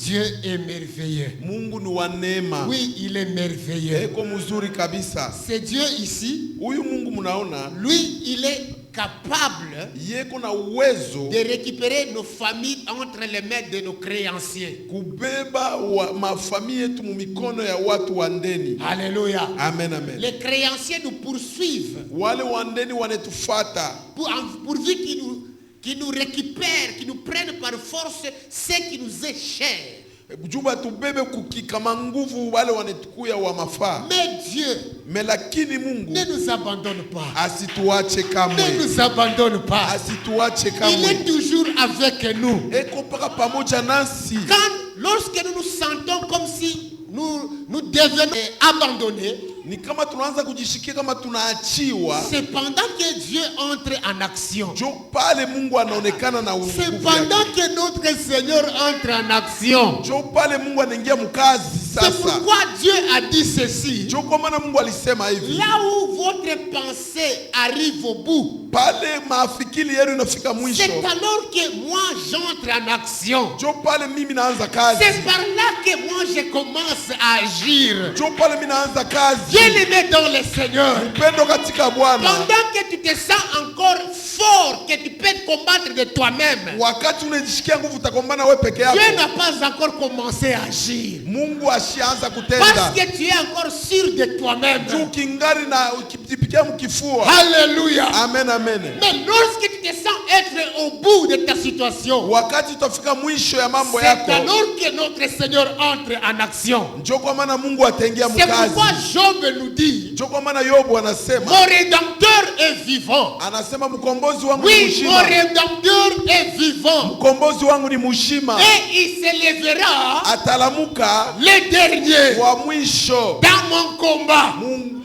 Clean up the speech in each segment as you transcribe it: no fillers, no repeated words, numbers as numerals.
Dieu est merveilleux. Mungu ni wa neema. Oui, il est merveilleux. Eko mzuri kabisa. C'est Dieu ici. Huyu Mungu mnaona, Lui, il est capable yeko na uwezo de récupérer nos familles entre les mains de nos créanciers. kubeba mafamii yetu mu mikono ya watu wa ndeni. Alléluia. Amen, amen. Les créanciers nous poursuivent Wale wa ndeni wanetufata pourvu qu'ils nous récupèrent, qu'ils nous prennent par force ce qui nous est cher. juba tubebe kukikama nguvu wale wanetukuya wa mafaa. Mais Dieu Lakini Mungu ne nous abandonne pas. asituache kamwe. Ne nous abandonne pas. Asituache Il kamwe. est toujours avec nous. Eko paka pamoja nasi. Lorsque nous nous sentons comme si nous devenons abandonnés, Ni kama tunaanza kujishikia kama tunaachiwa. c'est pendant que Dieu entre en action. Jo pale Mungu anaonekana na nguvu C'est yake. pendant que notre Seigneur entre en action. Jo pale Mungu anaingia mkazi C'est sasa. pourquoi Dieu a dit ceci. Jo kwa maana Mungu alisema hivi. Là où votre pensée arrive au bout, Pale maafikiri yenu inafika mwisho. c'est alors que moi j'entre en action. Jo pale mimi naanza kazi. C'est par là que moi je commence à agir. Jo pale mimi naanza kazi. Bien-aimé dans le Seigneur, Upendo katika Bwana. pendant que tu te sens encore fort, que tu peux te combattre de toi-même, Wakati unajishikia nguvu utakombana wewe peke yako. Dieu n'a pas encore commencé à agir. Mungu ashaanza Parce kutenda. que tu es encore sûr de toi-même. Juu kingari na ukipitia mkifua. Alléluia. Amen, amen. Mais lorsque tu te sens être au bout de ta situation, Wakati utafika mwisho ya mambo c'est yako. alors que notre Seigneur entre en action. Njo kwa maana Mungu ataingia C'est pourquoi mkazi. Job nous dit, Njo kwa maana Yobu anasema. mon Rédempteur est vivant. Anasema mkombozi wangu ni Oui, mon mshima. Rédempteur est vivant. Mkombozi wangu ni mshima. Et il s'élèvera Atalamuka le dernier wa mwisho. dans mon combat.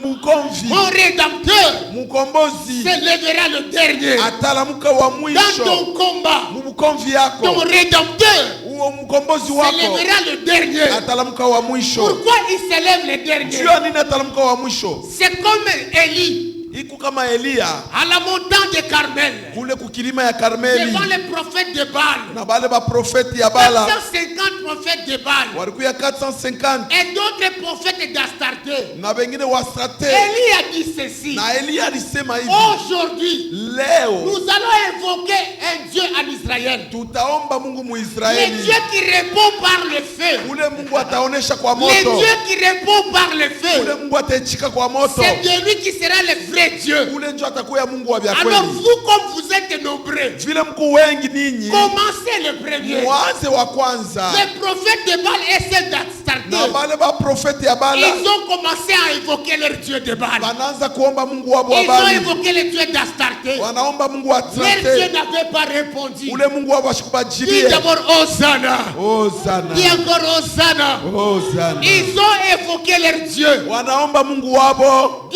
Mkomvi. Mon Rédempteur Mkombozi s'élèvera le dernier atalamuka wa dans mwisho. ton combat. Mkomvi Ton yako. Rédempteur Uo mkombozi wako s'élèvera le dernier. atalamuka wa mwisho. Pourquoi il s'élève le dernier? Jua nini atalamuka wa mwisho? C'est comme Élie Iku kama Elia à la montagne de Carmel, kule kukilima ya Karmeli devant les prophètes de Baal. na bale ba profeti ya Bala 450 prophètes de Baal walikuya 450 et d'autres prophètes d'Astarté. na wengine wa Strate. Élie a dit ceci. Na Elia alisema hivi, Aujourd'hui, leo nous allons invoquer un Dieu en Israël. tutaomba Mungu Le Muisraeli. Dieu qui répond par le feu. Ule Mungu ataonesha kwa Le moto. Dieu qui répond par le Ule feu. Mungu ataichika kwa moto. C'est de lui qui sera le vrai Dieu. Ule ndio atakuwa Mungu wa vya Alors kweli. vous, comme vous êtes nombreux, Vile mko wengi ninyi, commencez le premier. mwanze wa kwanza. Les prophètes de Baal et ceux Na d'Astarté, bale ba profeti ya Bala ils ont commencé à évoquer leur Dieu de Baal. wanaanza kuomba Mungu wao wa Ils ont Bali. évoqué le Dieu d'Astarté. Wanaomba Mungu wa Leur Dieu Strate. n'avait pas répondu. Ule Mungu wao Dis ashikubajilie. d'abord Hosanna. Hosanna. Dis encore Hosanna. Hosanna. Ils ont évoqué leur Dieu. Wanaomba Mungu wao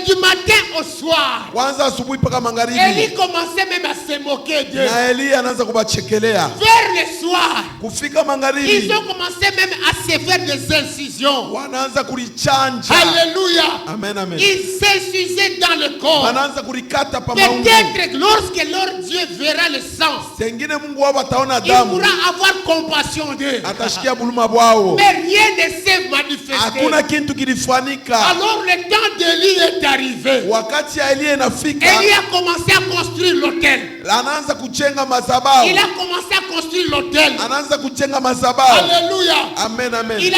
Du matin au soir. kwanza asubuhi mpaka magharibi. Élie commençait même à se moquer d'eux. Na Elia anaanza kubachekelea. Vers le soir, Kufika magharibi ils ont commencé même à se faire des incisions. wanaanza kulichanja. Alléluia. Amen, amen. Ils s'incisaient dans le corps. Wanaanza kulikata pa maungu. Peut-être lorsque leur Dieu verra le sang, Sengine Mungu wao ataona il damu. pourra avoir compassion d'eux. Atashikia buluma bwao. Mais rien ne s'est manifesté. Hakuna kitu kilifanyika. Alors le temps d'Élie est arrivé. Wakati ya Elia inafika, Élie a commencé à construire l'autel. anaanza kuchenga madhabahu. Il a commencé à construire l'autel. Anaanza kuchenga madhabahu. Alléluia. Amen, amen. Il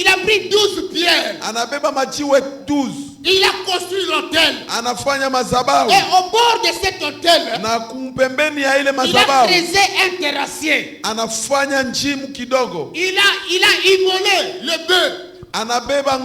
a pris 12 pierres. Anabeba majiwe 12. Il a construit l'autel. Anafanya madhabahu. Et au bord de cet autel, Na kumpembeni ya ile il a madhabahu creusé un terrassier. anafanya njimu kidogo. Il a immolé le bœuf. Anabeba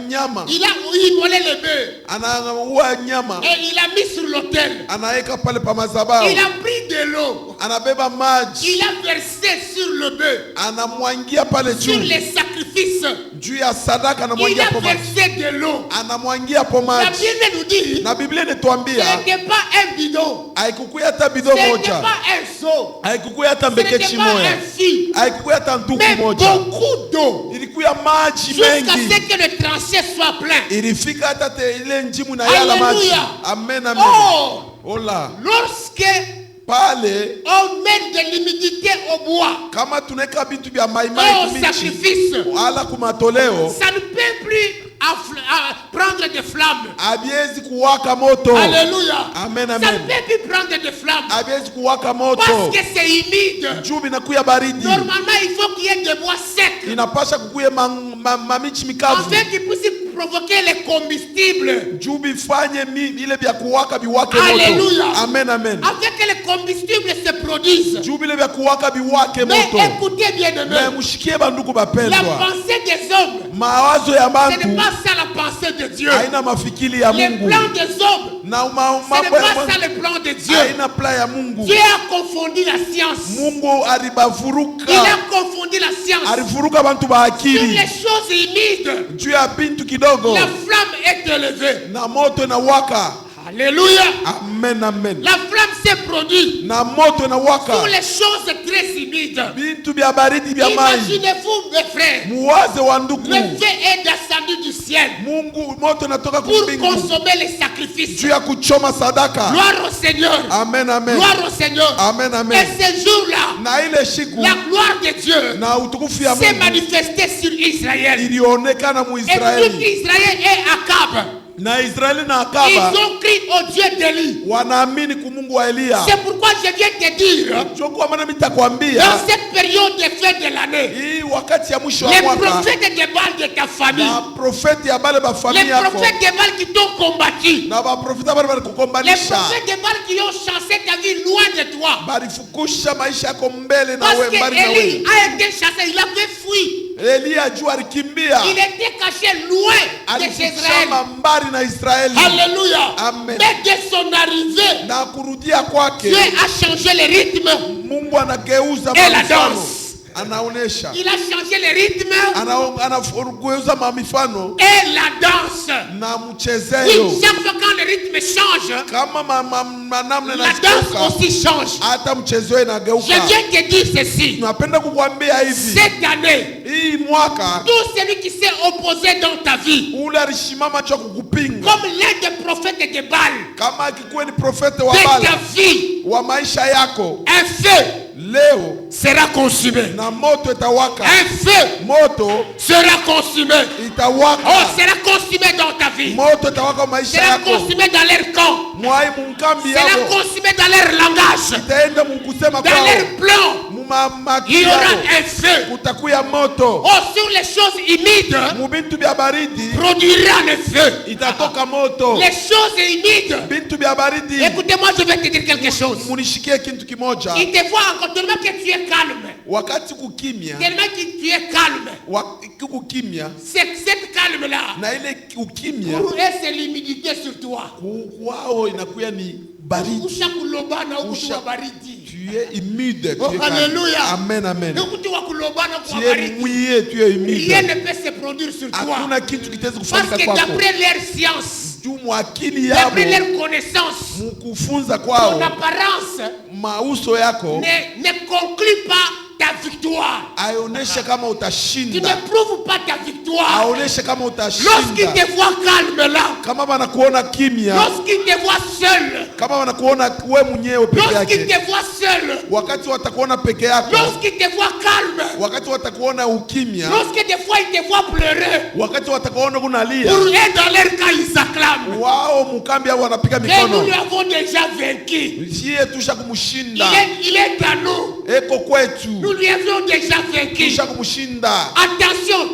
nyama. Il a immolé le bœuf. Anaua nyama. Et il a mis sur l'autel. Anaweka pale pa madhabahu. Il a pris de l'eau. Anabeba maji. Il a versé sur le bœuf. Anamwangia pale Sur juu. les sacrifices. Juu ya sadaka Il anamwangia a po maji. versé de l'eau. Anamwangia po La maji. Bible nous dit, Na Biblia ce inatuambia n'était pas un bidon. haikukuya hata Ce bidon n'était moja. pas un seau. Haikukuya hata Ce n'était mbekechi pas moja. un fil. Haikukuya hata nduku Mais moja. beaucoup d'eau. Ilikuya maji Jusqu'à mengi. ce que le tranchée soit plein. Ilifika hata ile njimu na yala maji. Alléluia. Amen, amen. Oh, Ola. lorsque pale on met de l'humidité au bois kama tunaweka vitu vya et maimai au kumichi sacrifice, wala kumatoleo, ça ne peut plus prendre des flammes. haviwezi kuwaka moto. Alléluia. Amen, Ça ne amen. peut plus prendre des flammes Haviwezi kuwaka moto parce que c'est humide. juu vinakuya baridi. Normalement, il faut qu'il y ait des bois secs Inapasha kukuye mamichi mikavu afin qu'ils puissent provoquer les combustibles. juu bifanye ile vya kuwaka biwake Alléluia. moto. Amen, amen. Afin que les combustibles se produisent. Juu vile vya kuwaka biwake Mais moto. écoutez bien de Na même. mushikie banduku La bapendwa, pensée des hommes, mawazo ya ce n'est bantu pas ça la pensée de Dieu. haina mafikiri ya Les Mungu, plans des hommes, na ce n'est mambo ya pas ça Mungu le plan de Dieu. haina plan ya Mungu. Dieu a confondu la science. Mungu Il a alibavuruka, confondu la science. alivuruka bantu ba Sur akili les choses humides, juu ya bintu kidogo, la flamme est élevée. na moto na waka. Alléluia. Amen, amen. La flamme s'est produite Na moto na sur waka les choses très humides. bintu vya baridi vya mai. Imaginez-vous, mes frères, Muwaze wa ndugu, le feu est descendu du ciel Mungu moto natoka pour kumbingu consommer les sacrifices. juu ya kuchoma sadaka. Gloire au Seigneur. Amen, amen. Gloire au Seigneur. Amen, Et amen. ce jour-là, Na ile siku la gloire de Dieu na utukufu ya s'est Mungu manifestée sur Israël. ilionekana Et tout Muisraeli, Israël et Akab, na Israeli na ils Akaba ont crié au Dieu d'Élie. wanaamini kumungu wa Eliya. C'est pourquoi je viens te dire, Chokuwa maana mitakwambia dans cette période de fin de l'année, hii wakati ya mwisho wa les mwaka, prophètes de Baal de ta famille, na profeti ya bale les bafamili yako prophètes de Baal qui t'ont combattu, na baprofeta bale les balikukombanisha, prophètes de Baal qui ont chassé ta vie loin de toi. balifukusha maisha yako mbele na Parce we que mbali na Élie we. a été chassé, il avait fui. Eliya juu alikimbia, Il était caché loin de Israël. alifukushama mbali na Israeli. Alléluia. Amen. Mais dès son arrivée, Na kurudia kwake Dieu a changé le rythme. Mungu anageuza Et la mifano, danse. anaonesha, Il a changé le rythme anageuza mifano et la danse. na Oui, mchezeyo. chaque fois quand le rythme change, Kama namna la danse inageuka, aussi change. hata mchezo Je inageuka. viens te dire ceci. Napenda kukwambia hivi, Cette année, hii mwaka tout celui qui s'est opposé dans ta vie, ule alisimama cha kukupinga, comme l'un des prophètes de Baal, kama akikuwa ni profete wa de ta Bala vie, wa maisha yako, un feu leo sera consumé. na moto itawaka, Un feu moto sera consumé. itawaka, Oh, sera consumé dans ta vie. moto itawaka maisha Sera yako, consumé dans leur camp. mwai munkambi Sera yako, consumé dans leur langage. itaenda mukusema Dans kwao, leur plan. Il mumamaki y aura yako, un feu. kutakuya moto, Oh, sur les choses humides, mubintu bya baridi produira le feu. itatoka moto, Les choses humides. bintu bya baridi. Écoutez-moi, je vais te dire quelque chose. Munishikie kintu kimoja, Il te voit encore tellement que tu es calme. wakati kukimya, Tellement que tu es calme. kukimya Cette calme-là, na ile ukimya pour eux, c'est l'humidité sur toi. kwao inakuya ni baridi. Usha kulobana huku Usha- tu wa baridi. Tu es humide. Oh, tu es calme. alléluia. Amen, amen. Huku tu wa kulobana kwa Tu es baridi. mouillé, tu es Rien humide. ne peut se produire sur toi. Hakuna kitu kitaweza Parce kufanyika que kwako. d'après leur science, Juu mwakili yabo, d'après leur connaissance, mkufunza ton kwao, apparence mauso yako ne conclut pas ta victoire. aoneshe kama Tu utashinda, ne prouves pas ta victoire. aoneshe kama Lorsqu'ils utashinda. te voient calme là, Kama wanakuona kimya, lorsqu'ils te voient seul, kama wanakuona we mwenyewe peke lorsqu'ils yake, te voient seul, wakati watakuona peke yako, lorsqu'ils te voient calme, wakati watakuona ukimya, lorsque des fois ils te voient pleurer, wakati watakuona kunalia, pour eux dans leur cas ils acclament. wao mukambi hao wanapiga Mais nous mikono. lui avons déjà vaincu. Siye tusha kumshinda, Il est à nous. eko kwetu, Nous lui avions déjà vaincu. tusha kumshinda. Attention,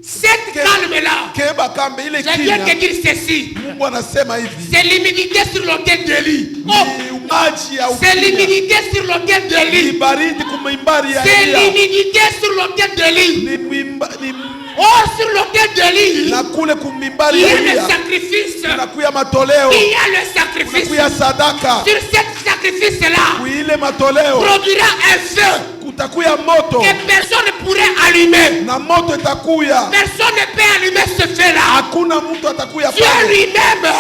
cette calme-là, Keba kambe ile je viens te kimya, dire ceci. Mungu anasema hivi, C'est l'humidité sur l'autel d'Élie. Oh, ni maji ya c'est ukimya, l'humidité sur l'autel ni d'Élie. baridi kumimbari ya C'est Elia, l'humidité sur l'autel d'Élie. ni Oh, sur l'autel d'Élie, na kule kumimbari il y ya a le Elia, sacrifice. kunakuya matoleo, Il y a le sacrifice. kunakuya sadaka, Sur cet sacrifice-là, kuile matoleo produira un feu kutakuya moto, que personne ne pourrait allumer. na moto itakuya, Personne ne peut allumer ce feu-là. hakuna mtu atakuya Dieu pale. lui-même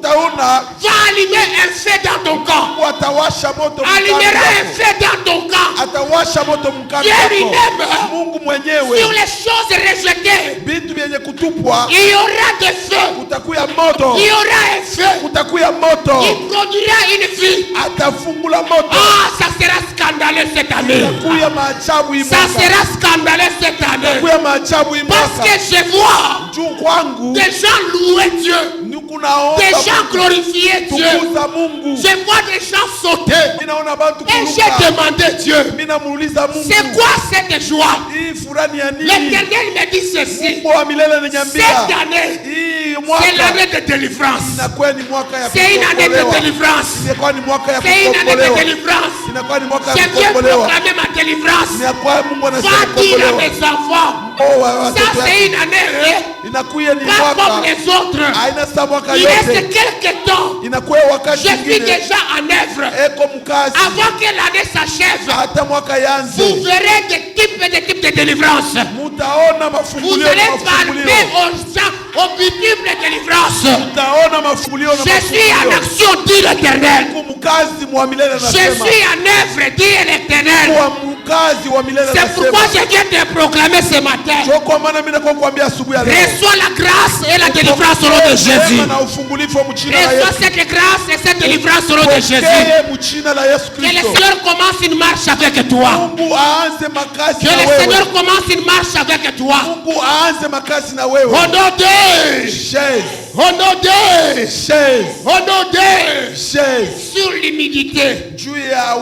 utaona va allumer un feu dans ton camp. Mungu atawasha moto Allumera un feu dans ton camp. atawasha moto mkambi Dieu wako. lui-même, Mungu sur mwenyewe les choses rejetées, vitu vyenye kutupwa il y aura des feux. kutakuya moto, Il y aura un feu. kutakuya moto, Il produira une vie. atafungula moto. Ah, ça sera scandaleux cette année. Kutakuya maajabu hii Ça mwaka. sera scandaleux cette année. Kutakuya maajabu hii Parce mwaka. que je vois Juu kwangu des gens louer Dieu. niku naomba Des gens Mungu, glorifier Dieu. tukuza Mungu. Je vois des gens sauter. Ninaona bantu Et j'ai kuruka. demandé Dieu, Mimi namuuliza Mungu, c'est quoi cette joie? hii furani ya nini? L'Éternel me dit ceci. Mungu wa milele ananiambia, Cette année, hii c'est mwaka l'année de délivrance. inakuwa ni mwaka ya C'est une année de kukombolewa. délivrance. Inakuwa ni mwaka ya C'est une année de kukombolewa. délivrance. Inakuwa ni mwaka Je ya viens kukombolewa. proclamer ma délivrance. Inakuwa Mungu anasema Va dire à kukombolewa. mes enfants, Oh, wa ça watoto c'est yake. une année, Inakuwa ni pas comme mwaka les autres. haina saa mwaka Il reste yote. quelque temps. Inakuwa wakati Je suis mwingine déjà en œuvre. eko mkazi Avant que l'année s'achève, hata mwaka vous yanze. verrez des types de délivrance. Mutaona Vous mafungulio allez na palper mafungulio. aux gens, aux multiples délivrances. Mutaona mafungulio na Je suis en mafungulio. action, dit l'Éternel. Mungu mkazi wa milele Je anasema. suis en œuvre, dit l'Éternel. Kwa mkazi wa milele C'est pourquoi anasema. je viens te proclamer ce matin. Ndio kwa maana mimi nakuwa kuambia asubuhi ya leo. Reçois la grâce et la délivrance au nom de Jésus. Neema na ufungulifu mu jina la Reçois Yesu. cette grâce et cette délivrance au nom de Jésus. Pokea mu jina la Yesu Que le Kristo. Seigneur commence une marche avec toi. Mungu aanze makazi Que na le wewe. Seigneur commence une marche avec toi. Mungu aanze makazi na wewe. Au nom de Chaise, Au nom de chaise, Au nom de chaise. Sur l'humidité. Juu ya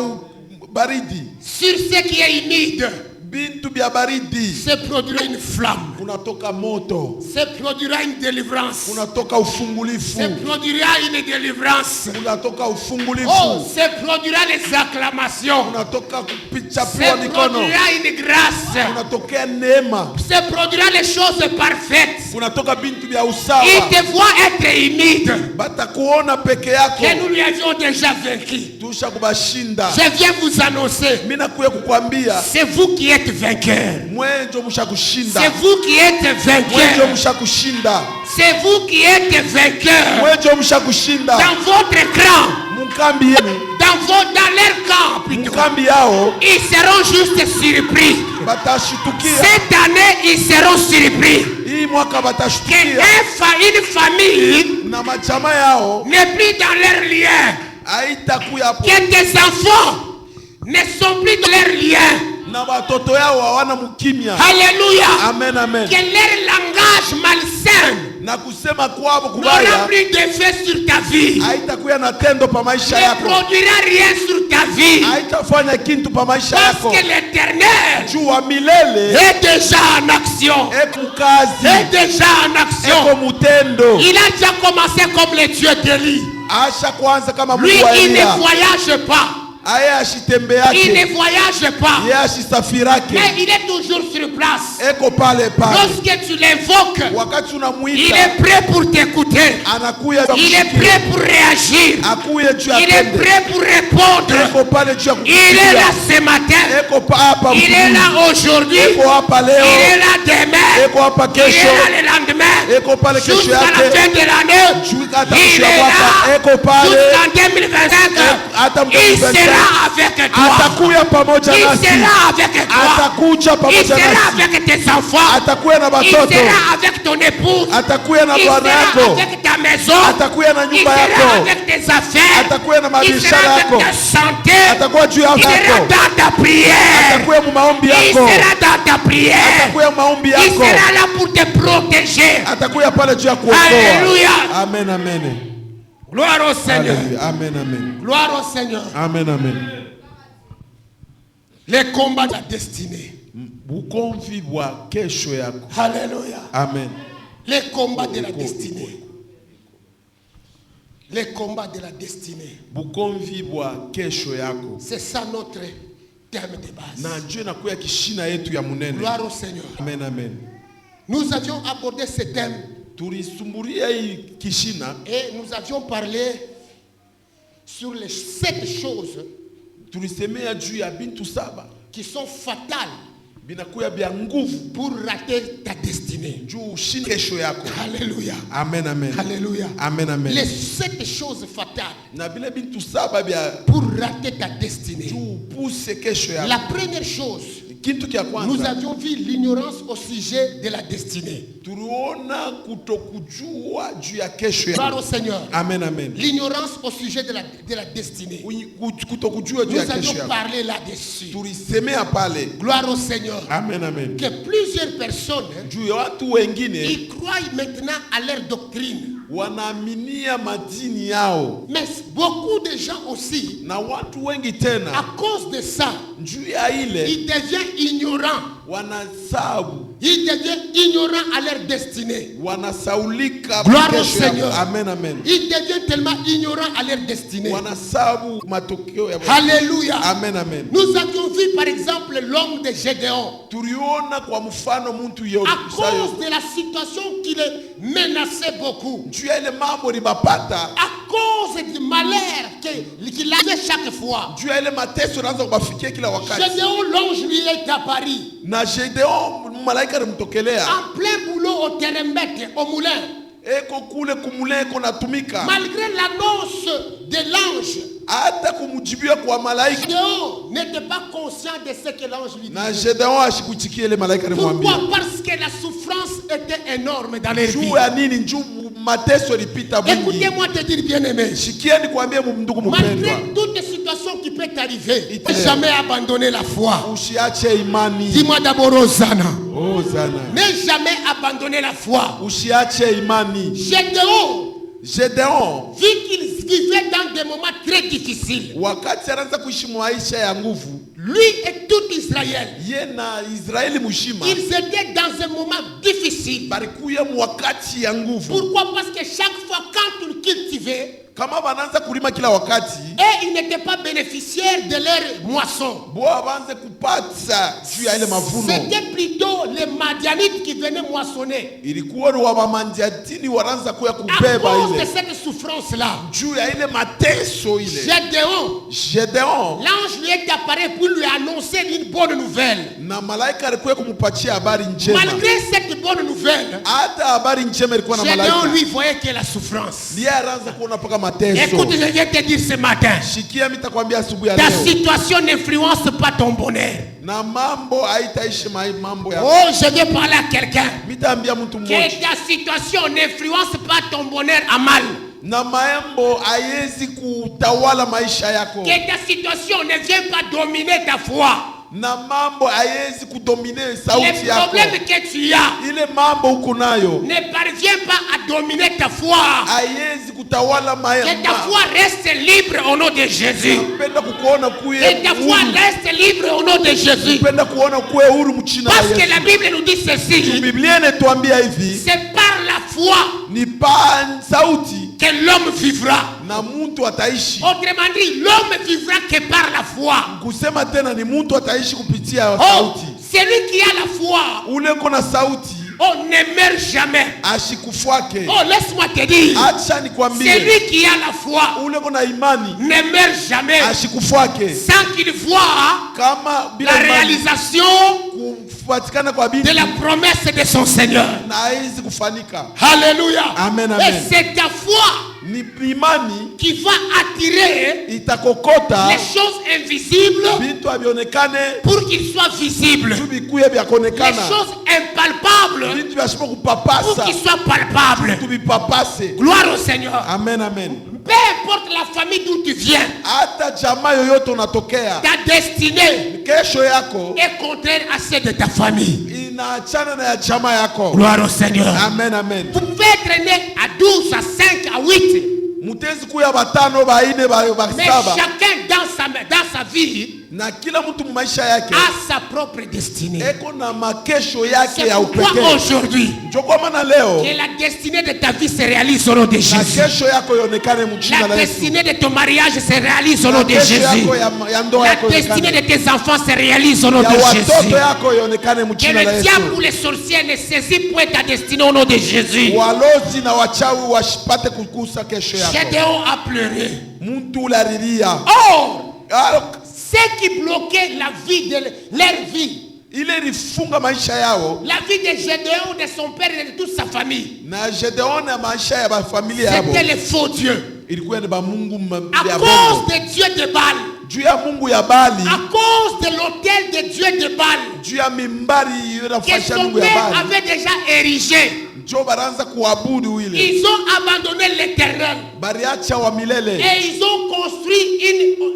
baridi. Sur ce qui est humide. Bintu bya baridi. Se produira une flamme. Kunatoka moto. Se produira une délivrance. Kunatoka ufungulifu. Se produira une délivrance. Kunatoka ufungulifu. Oh, se produira les acclamations. Kunatoka kupicha Se pua mikono. produira une grâce. Kunatokea neema. Se produira les choses parfaites. Kunatoka bintu bya usawa. Il te voit être humide. Batakuona peke yako. Que nous lui avions déjà vaincu. Tusha kubashinda. Je viens vous annoncer. Mimi nakuya kukwambia. C'est vous qui êtes vainqueur. Mwenjo mshakushinda. C'est vous qui êtes Mwenjo vainqueur. mshakushinda. C'est vous qui êtes vainqueur. Mwenjo mshakushinda. Dans votre camp. Mukambi yenu. Dans leur camp plutôt. Mukambi yao. Ils seront juste surpris. Batashitukia. Cette année, ils seront surpris. Hii mwaka Que batashtukia. une famille Na machama yao. n'est plus dans leur lien. Haitakuya hapo. Que tes enfants ne sont plus dans leur lien. Na watoto yao hawana mkimya. Alléluia. Amen, amen. Que leur langage malsain Na kusema kwao n'aura kubaya plus d'effet sur ta vie. haitakuya na tendo pa maisha Ne yako. produira rien sur ta vie. Haitafanya kitu pa maisha Parce yako. que l'Éternel Jua milele est déjà en action. eko mkazi. Est déjà en action. Eko mutendo. Il a déjà commencé comme le Dieu d'Élie. Asha kwanza kama Lui, Mungu wa il ne Elia. voyage pas. Aye ashitembe Il ne yake. voyage pas. Ye ashisafirake. Mais il est toujours sur place. Eko pale pale. Lorsque tu l'invoques, Wakati il unamuita est prêt pour t'écouter. anakuya Il est prêt pour réagir. akuye juu ya Il est tende. prêt pour répondre. Eko pale juu ya Il est kukusikia. là ce matin. Eko hapa Il est là aujourd'hui. Eko hapa Il leo. est là demain. Eko hapa Il est kesho. là le lendemain. Eko pale kesho Jusqu'à la yake. fin de l'année. Jusqu'à Il est là. Eko pale. Jusqu'en 2025. Hata Il sera avec toi. atakuya pamoja Il nasi. sera avec toi. Atakuja Il pamoja sera nasi. avec tes enfants. Atakuya na Il watoto. sera avec ton épouse. Atakuya na Il bwana sera yako. avec ta maison. Atakuya na Il nyumba sera yako. avec tes affaires. Atakuya na Il mabiashara sera avec yako. ta santé. Atakuwa juu ya Il afya sera yako. dans ta prière. Atakuya mu maombi Il yako. sera dans ta prière. Atakuya mu maombi Il yako. sera là pour te protéger. Atakuya pale juu ya kuokoa. Alléluia. Amen, amen. Gloire au Seigneur. Hallelujah. Amen, amen. Gloire au Seigneur. Amen, amen. Les combats de la destinée. Bukomvi bwa kesho yako. Alléluia. Amen. Les combats de la destinée. Les combats de la destinée. Bukomvi bwa kesho yako. C'est ça notre thème de base. Na njoo nakuya kishina yetu ya munene. Gloire au Seigneur. Amen, amen. Nous avions abordé ce thème Tulisumburia hii kishina. et nous avions parlé sur les 7 choses Tulisemea juu ya bintu saba qui sont fatales binakuya bya nguvu pour rater ta destinée. juu ushinde kesho yako. Alléluia. Amen, amen. Alléluia. Amen, amen. Les 7 choses fatales Na bile bintu saba bya pour rater ta destinée. juu puse kesho yako. La première chose, Kitu kya nous kwanza avions vu l'ignorance au sujet de la destinée. tuliona kutokujua juu ya kesho Gloire yako. au Seigneur. Amen, amen. L'ignorance au sujet de la destinée. Kutokujua juu ya Nous kesho avions yako. parlé là-dessus. Tulisemea pale. Gloire au Seigneur. Amen, amen. Que plusieurs personnes Juu ya watu wengine ils croient maintenant à leur doctrine. wanaaminia madini yao, Mais beaucoup de gens aussi, na watu wengi à tena cause de ça, juu ya ile ils deviennent ignorants. wanasabu, Ils deviennent ignorants à leur destinée. wanasaulika Gloire au kesho yao. Seigneur. Amen, amen. Ils deviennent tellement ignorants à leur destinée. Wanasabu matokeo ya Alléluia. Amen, amen. Nous avions vu par exemple l'homme de Gédéon. Tuliona kwa mfano mtu À cause de la situation qui le menaçait beaucoup. juu ya ile mambo libapata, À cause du malheur qu'il avait chaque fois. juu ya ile mateso yanaanza kubafikia kila wakati. Gédéon, l'ange lui est apparu. Na Gedeon malaika alimtokelea, En plein boulot au terembête, au moulin. eko kule kumule eko natumika, Malgré l'annonce de l'ange, hata kumujibia kwa malaika. Gédéon n'était pas conscient de ce que l'ange lui Na disait. Gedeon ashikuchikia ile malaika alimwambia. Pourquoi? Parce que la souffrance était énorme dans leur vie. Juu ya nini? Juu mateso ilipita mwingi. Écoutez-moi te dire, bien-aimé. Shikia nikwambie ndugu mpendwa, Malgré toutes les situations qui peuvent t'arriver, ne jamais abandonner la foi. usiache imani. Dis-moi d'abord Hosanna. Hosana. Ne jamais abandonner la foi. Usiache imani. Gédéon, Gedeon vu qu'il vivait dans des moments très difficiles, wakati anaanza kuishi maisha ya nguvu, lui et tout Israël, ye na Israeli mshima ils étaient dans un moment difficile. barikuya wakati ya nguvu. Pourquoi? Parce que chaque fois quand ils cultivaient, Kama banaanza kulima kila wakati, et ils n'étaient pas bénéficiaires de leur moisson. bo abanze kupata juu ya ile mavuno. C'était plutôt les Madianites qui venaient moissonner. Ilikuwa ni wabamandiatini wanaanza kuya À kubeba cause de ile cette souffrance-là, juu ya ile mateso ile. Gédéon, Gedeon l'ange lui est apparu pour lui annoncer une bonne nouvelle. na malaika alikuwa kumupatia habari njema. Malgré cette bonne nouvelle, Hata habari njema ilikuwa na Gédéon malaika. lui voyait que la souffrance. Ndiye anaanza kuona paka mateso. Écoute, je viens te dire ce matin, Shikia mitakwambia asubuhi ya ta leo. situation n'influence pas ton bonheur. Na mambo haitaishi mambo ya. Oh, je vais parler à quelqu'un. Mitaambia mtu mmoja. Que ta situation n'influence pas ton bonheur à mal. Na mambo haiwezi kutawala maisha yako. Que ta situation ne vient pas dominer ta foi. Na mambo haiwezi kudomine sauti Les yako. problèmes que tu as Ile mambo uko nayo ne parvient pas à dominer ta foi. haiwezi kutawala Que ta foi reste libre au nom de Jésus. Napenda kukuona kuwe Que ta foi huru. reste libre au nom de Jésus. Napenda kuona kuwe huru mchina Parce ya que la Yesu. Bible nous dit ceci. Biblia inatuambia hivi, C'est par la foi ni pa sauti que l'homme vivra. na mtu ataishi. Autrement dit, l'homme vivra que par la foi. Kusema tena ni mtu ataishi kupitia Oh, sauti. celui qui a la foi, Ule kona sauti oh, ne meurt jamais. ashikufuake. Oh, laisse-moi te dire, Acha nikwambie, celui qui a la foi ule kona imani ne meurt jamais ashikufuake. sans qu'il voie Kama la bila imani réalisation kupatikana kwa de binti la promesse de son Seigneur. na haizi kufanika. Alléluia. Amen, Et amen. c'est ta foi Ni imani qui va attirer itakokota les choses invisibles vitu havionekane pour qu'ils soient visibles. tu vikuye vya Les kuonekana, choses impalpables vitu vyashipo pour kupapasa qu'ils soient palpables. tu vipapase. Gloire au Seigneur. Amen, amen. Peu importe la famille d'où tu viens, Hata jamaa yoyote unatokea, ta destinée kesho yako est contraire à celle de ta famille. inaachana na ya jamaa yako. Gloire au Seigneur. Amen, amen. Vous pouvez être né à 12, à 5, à 8, Mutezi kuya batano baine ba mais saba, chacun dans sa vie na kila mtu maisha yake a sa propre destinée. eko na makesho yake C'est ya pourquoi upekee. aujourd'hui, Ndio kwa maana leo que la destinée de ta vie se réalise au nom de na Jésus. kesho yako ionekane mchina La la Yesu. destinée de ton mariage se réalise au Na nom de kesho Jésus. yako ya ndoa La yako destinée ionekane. de tes enfants se réalise au nom Ya de watoto Jésus. yako ionekane Que mchina la le Yesu. diable ou les sorciers ne saisissent point ta destinée au nom de Jésus. Walozi na wachawi washipate kukusa kesho yako. Gédéon a pleuré. Mtu ulariria. Or, Alors, ce qui bloquait la vie de leur vie, ile ilifunga maisha yao. La vie de Gédéon, de son père et de toute sa famille. Na Gedeon na maisha ya familia yao C'était les faux dieux. ilikuwa ni ba Mungu À ya cause bongo. des dieux de Baal. Juu ya Mungu ya Bali, À cause de l'autel des dieux de Baal. juu ya mimbari Que inafasha son Mungu ya père Bali. avait déjà érigé. Njo baranza kuabudu ile. Ils ont abandonné l'Éternel. Bariacha wa milele. Et ils ont construit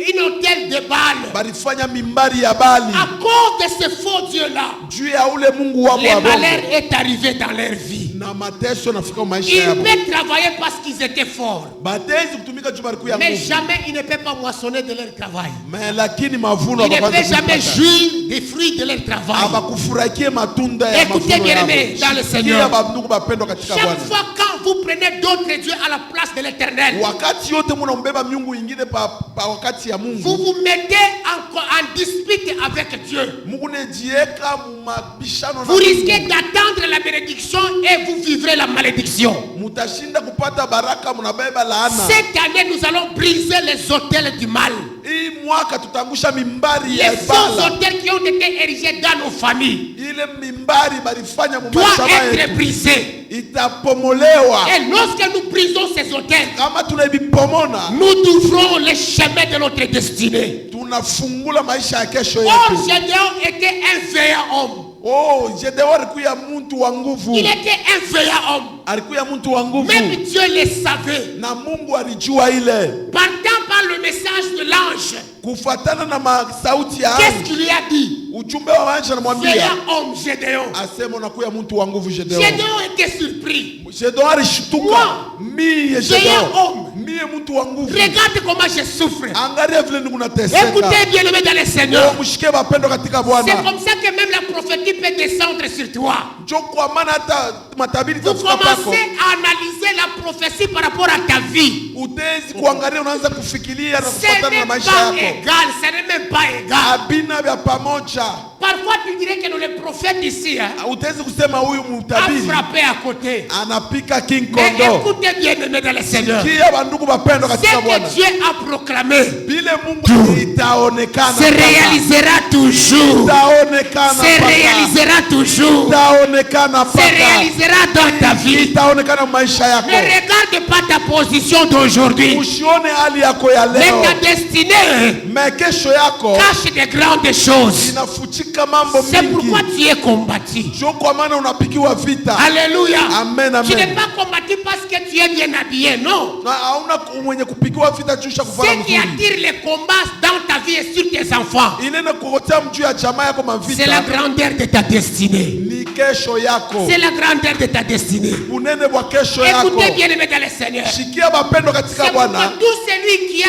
une autel de Baal. Barifanya mimbari ya Bali. À cause de ces faux dieux-là, Juu ya ule Mungu wao les wa bongo. malheurs est arrivé dans leur vie. Na mateso nafika maisha Ils yao. peuvent travailler parce qu'ils étaient forts. Batezi kutumika juu bariku ya Mais nguvu. jamais ils ne peuvent pas moissonner de leur travail. Mais lakini mavuno Ils ne hawakwanza peuvent jamais kupata. jouir des fruits de leur travail. Abakufurahikie matunda ya Écoutez, mavuno bien-aimés, yao. dans le Sikia Seigneur. bandugu bapendwa katika Chaque Bwana. fois quand vous prenez d'autres dieux à la place de l'Éternel, Wakati yote mnambeba miungu ingine pa wakati ya Mungu. vous vous mettez en dispute avec Dieu. Mungu nejieka mumabishano Vous risquez d'attendre la bénédiction et vous vivrez la malédiction. mutashinda kupata baraka, mnabeba laana. Cette année, nous allons briser les autels du mal. Hii mwaka tutangusha mimbari Les ya faux bala. autels qui ont été érigés dans nos familles Ile mimbari barifanya doivent mumashamba être yetu brisés. itapomolewa. Et lorsque nous brisons ces autels, Kama tunaibipomona, nous ouvrons les chemins de notre destinée. tunafungula maisha ya kesho Or, yetu. Gédéon était un veillant homme. Oh, Gedeon alikuwa mtu wa nguvu. Il était un veillant homme. Alikuwa mtu wa nguvu. Même Dieu le savait. Na Mungu alijua ile. Partant par le message de l'ange, Kufuatana na sauti ya qu'est-ce ange. qu'il lui a dit? Ujumbe wa ange anamwambia Veillant homme, Gédéon. asema unakuwa mtu wa nguvu Gedeon. Gédéon était surpris. Gedeon alishtuka. Moi, Mie veillant Gedeon. homme. Mie mtu wa nguvu. Regarde comment je souffre. Angalia vile ninateseka. Écoutez bien aimé dans le Seigneur. Mshike bapendo katika C'est Bwana. comme ça que même la prophétie peut descendre sur toi. Njoo kwa maana hata matabiri Vous tafika pako. commencez à analyser la prophétie par rapport à ta vie. Utezi kuangalia, unaanza kufikiria na Ce kufuatana n'est na maisha pas yako. égal, ce n'est même pas égal. Abina vya pamoja. Parfois tu dirais que le prophète ici Utezi kusema huyu a mtabiri frappé à côté. anapika King Mais Kondo. écoutez bien aimé dans le Seigneur. Kia bandugu bapendo Ce katika Bwana. que Dieu a proclamé Bile Mungu itaonekana. se réalisera toujours. Itaonekana Se paka. réalisera toujours. Itaonekana Se paka. réalisera dans ta vie. Itaonekana maisha yako. Ne regarde pas ta position d'aujourd'hui. Usione hali yako ya Mais leo. ta destinée Mais kesho yako cache de grandes choses. inafuchika mambo C'est mingi. pourquoi tu es combattu. Njoo kwa maana unapigiwa vita. Alléluia. Amen, Tu n'es amen. pas combattu parce que tu es bien habillé, non. Na hauna mwenye kupigiwa vita jusha kufanya Ce qui mzuri. attire les combats dans ta vie et sur tes enfants, Inene kukotea mjuu ya jamaa yako c'est la mavita. grandeur de ta destinée. Ni kesho yako. C'est la grandeur de ta destinée. Unene wa kesho yako. Écoutez bien aimé dans le Seigneur. Shikia bapendo katika C'est pourquoi Bwana. tout celui qui a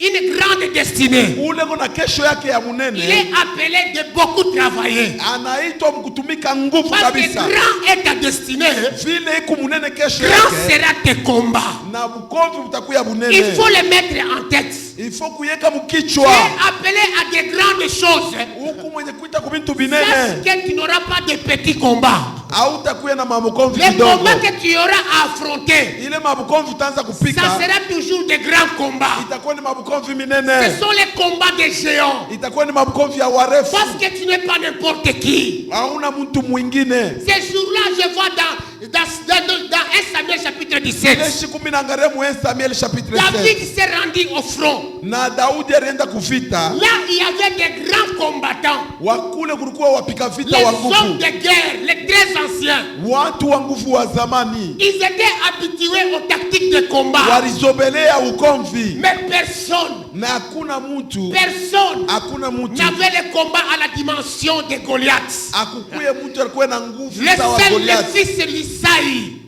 une grande destinée, Ule kuna kesho yake ya il munene. est appelé de beaucoup travailler. Anaitwa mkutumika nguvu Parce que kabisa. grand est ta destinée, Vile iku munene kesho grand yake. sera tes combats. Na bukomvi utakuya Il munene. faut les mettre en tête. Il faut kuyeka Tu mkichwa. es appelé à de grandes choses. Huku mwenye kuita kubintu Sache binene. que tu n'auras pas de petits combats. Hautakuya na mabukomvi Les kidogo. combats que tu auras à affronter, Ile mabukomvi utaanza ça kupika. sera toujours de grands combats. Itakuwa ni mabukomvi Ce minene. sont les combats des géants. Itakuwa ni mabukomvi ya warefu. Parce que tu n'es pas n'importe qui. Hauna mtu mwingine. Ces jours-là, je vois dans 1 Samuel chapitre 17, Ile siku mimi naangalia mu 1 Samuel chapitre 7. David s'est rendu au front. Na Daudi alienda kuvita. Là, il y avait des grands combattants. Wakule kulikuwa wapika Les vita wa hommes nguvu. de guerre, les très anciens. Watu wa nguvu wa zamani. Ils étaient habitués aux tactiques de combat. Walizobelea ukomvi. Mais personne Na hakuna mtu. Hakuna mtu. n'avait le combat à la dimension de Goliath. Akukuye mtu alikuwa na nguvu Le sawa seul Goliath. fils d'Isaïe.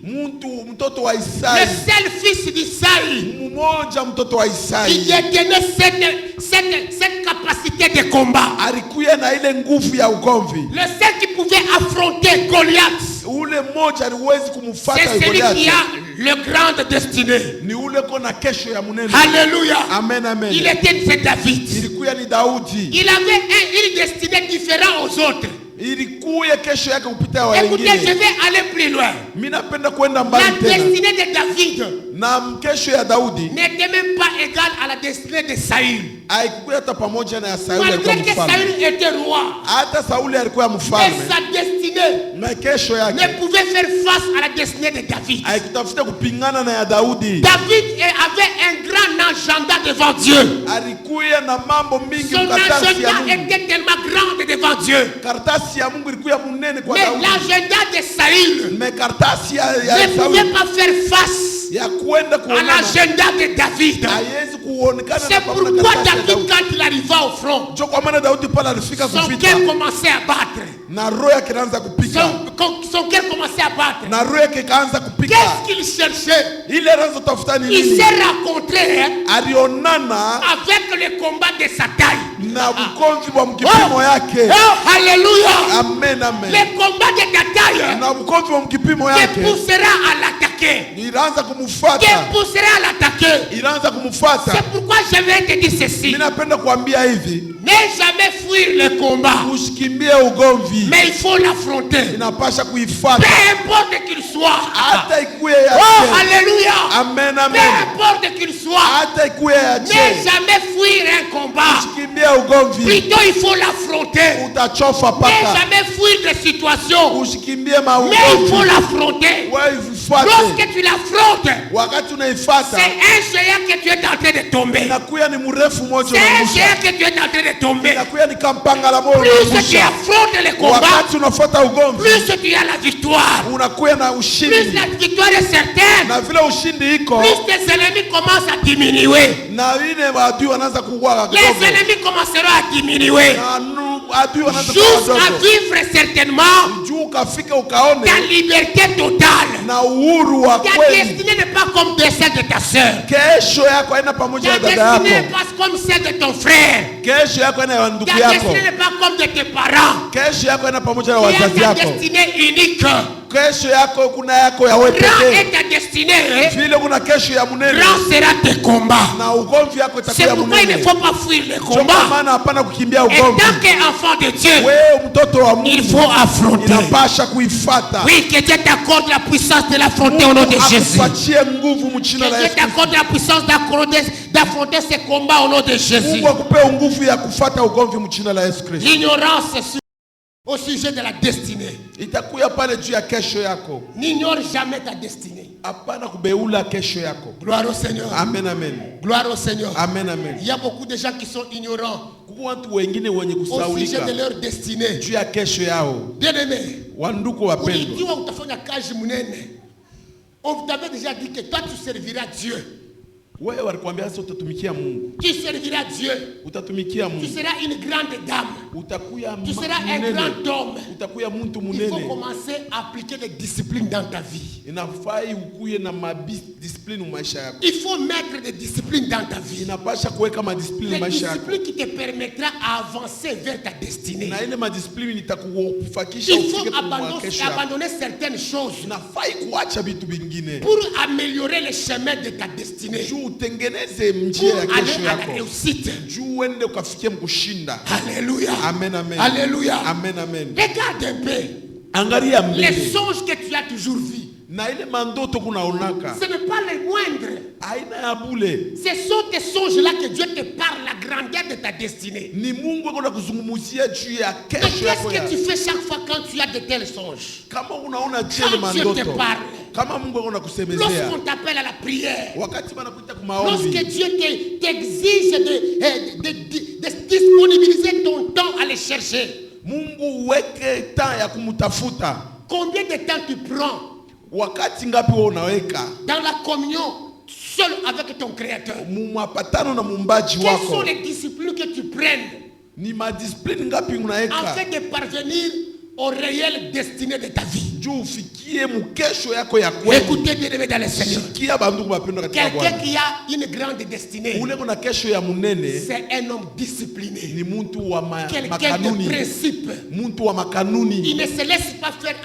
Mtoto wa Le Isai. seul fils d'Isaïe. Mmoja mtoto wa Il Isai. détenait cette capacité de combat. Alikuya na ile nguvu ya ukomvi. Le seul qui pouvait affronter Goliath, Ule mmoja aliwezi kumfuata c'est celui Goliath. qui a le grand destiné. Ni ule kona kesho ya munene. Alléluia. Amen, amen. Il était c'est David. Ilikuya ni Daudi. Il avait une destinée différente aux autres. ilikuya kesho yake kupita wa Écoutez, je wengine. vais aller plus loin. Mimi napenda kwenda La mbali tena. destinée de David Na kesho ya Daudi n'était même pas égale à la destinée de Saül. haikuwa hata pamoja na ya Sauli alikuwa Malgré que mfalme. Saül était roi, Hata Sauli alikuwa et mfalme. sa destinée Na kesho ne yake pouvait faire face à la destinée de David. haikutafuta kupingana na ya Daudi. David avait un grand agenda devant Dieu. Alikuya na mambo mingi Son mkaratasi ya agenda Mungu. était tellement grand devant Dieu. Karatasi ya Mungu ilikuwa munene kwa Mais Daudi. l'agenda de Saül Mais karatasi ya ne pouvait Sauli pas faire face ya kwenda à kuonana l'agenda de David. haiwezi kuonekana C'est na pamoja na pourquoi karatasi ya David, Daudi. quand il arriva au front, Ndio kwa maana Daudi pale alifika son kuvita cœur commençait à battre. na roho yake ikaanza kupika Son cœur commençait à battre. na roho yake ikaanza kupika. Qu'est-ce qu'il cherchait? Ile anaanza tafuta ni Il nini? s'est rencontré Alionana avec le combat de sa taille. na mkonzi wa mkipimo yake. Oh, alléluia! Amen, amen. Le combat de ta taille Na mkonzi wa mkipimo te yake poussera à l'attaquer. ilianza Te kumfuata, poussera à l'attaquer. ilianza kumfuata. C'est pourquoi je vais te dire ceci. Mimi napenda kuambia hivi, Ne jamais fuir le combat, usikimbie ugomvi, mais il faut l'affronter. inapasha Peu kuifuata importe qu'il soit. hata ikuwe ya Oh, che. alléluia! Amen, Peu amen. importe qu'il soit. Hata ikuwe ya Ne che, jamais fuir un combat. usikimbie ugomvi, Plutôt, il faut l'affronter. utachofa Ne paka. jamais fuir des situations. Usikimbie Mais il faut maugomvi, l'affronter. wewe ifuate. Lorsque tu l'affrontes, Wakati c'est unaifuata un géant que tu es en train de tomber. inakuya ni mrefu moja C'est un unaangusha, géant que tu es en train de tomber. inakuya ni kampanga la moyo Plus tu unaangusha. affrontes le combat, Wakati unafuata ugomvi plus tu as la victoire. unakuya na Plus ushindi, la victoire est certaine, na vile ushindi iko plus tes ennemis commencent à diminuer. na vile maadui wanaanza kuwa Les kidogo, ennemis commenceront à diminuer. na adui wanaanza kuwa Jusqu'à wadogo, vivre certainement juu ukafika ukaone ta liberté totale. na uhuru wa Ta kweli. destinée n'est pas comme celle de ta soeur. Kesho yako haina pamoja Ta na dada destinée yako, n'est pas comme celle de ton frère. kesho yako haina ya ndugu Ta yako, destinée n'est pas comme de tes parents. kesho yako haina pamoja na Tu as wazazi ta yako, destinée unique. kesho yako kuna yako ya wewe Grand pekee. est ta destinée. Vile kuna kesho ya munene Grand sera tes combats. na ugomvi yako C'est itakuwa pourquoi il ne munene. faut pas fuir les Ndio kwa combats. maana hapana kukimbia Et ugomvi. tant qu'enfant de Dieu, Wewe mtoto wa il Mungu faut affronter. inapasha kuifuata. Oui, que Dieu t'accorde la puissance de l'affronter au nom de Jésus. Akupatie nguvu mchina Que la Dieu Yesu Kristo. t'accorde la puissance d'affronter ces combats au nom de Jésus. Mungu akupe nguvu ya kufuata ugomvi mchina la Yesu Kristo. L'ignorance au sujet de la destinée. Itakuya pale juu ya kesho yako. N'ignore jamais ta destinée. Hapana kubeula kesho yako. Gloire au Seigneur. Amen, amen. Gloire au Seigneur. Amen, amen. Il y a beaucoup de gens qui sont ignorants Kuko watu wengine wenye au sujet kusaulika de leur destinée. juu ya kesho yao. Bien-aimé, Wandugu wapendwa, ukiwa utafanya kazi munene, on t'avait déjà dit que toi tu serviras Dieu. wewe walikwambia sasa utatumikia Mungu. Tu serviras Dieu. Utatumikia Tu Mungu. seras une grande dame. Utakuya Tu seras un grand homme. Utakuya mtu Il faut munene. commencer à appliquer des disciplines dans ta vie. Inafai ukuye na discipline maisha yako. Il faut mettre des disciplines dans ta vie. Inapasha kuweka madiscipline Des maisha yako. disciplines qui te permettra à avancer vers ta destinée. Na ile madiscipline itakufakisha Il faut ufike kwa kesho yako. abandonner certaines choses Inafai kuacha vitu vingine. pour améliorer le chemin de ta destinée. Juu utengeneze Pour njia ya aller kesho à la yako. réussite. Juu uende ukafikia mkushinda. Alléluia. Amen, amen. Alléluia. Amen, amen. Regarde un peu Angalia les mbele. songes que tu as toujours vus. Na ile mandoto kunaonaka. Ce n'est pas les moindres. Aina ya bule. Ce sont tes songes-là que Dieu te parle, la grandeur de ta destinée. Ni Mungu akona kuzungumzia juu ya Mais kesho yako qu'est-ce ya. que tu fais chaque fois quand tu as de tels songes? Kama unaona jele Quand Dieu te mandoto. parle, Kama Mungu akona kusemezea. lorsqu'on t'appelle à la prière, Wakati banakuita lorsque kumaombi. Dieu t'exige de disponibiliser ton temps à les chercher, Mungu weke temps ya kumutafuta. combien de temps tu prends Wakati ngapi wewe unaweka dans la communion seul avec ton Créateur? mumapatano na muumbaji Quelles sont wako? les disciplines que tu prennes Ni madiscipline ngapi unaweka afin de parvenir au réel destiné de ta vie? juu ufikie mukesho yako ya kweli? Écoutez bien aimé dans le Seigneur. Sikia bandugu bapendwa katika Quelqu'un Bwana. qui a une grande destinée, Ule kuna kesho ya munene c'est un homme discipliné. ni muntu wa Quelqu'un de makanuni. principe. Muntu wa Il makanuni. ne se laisse pas faire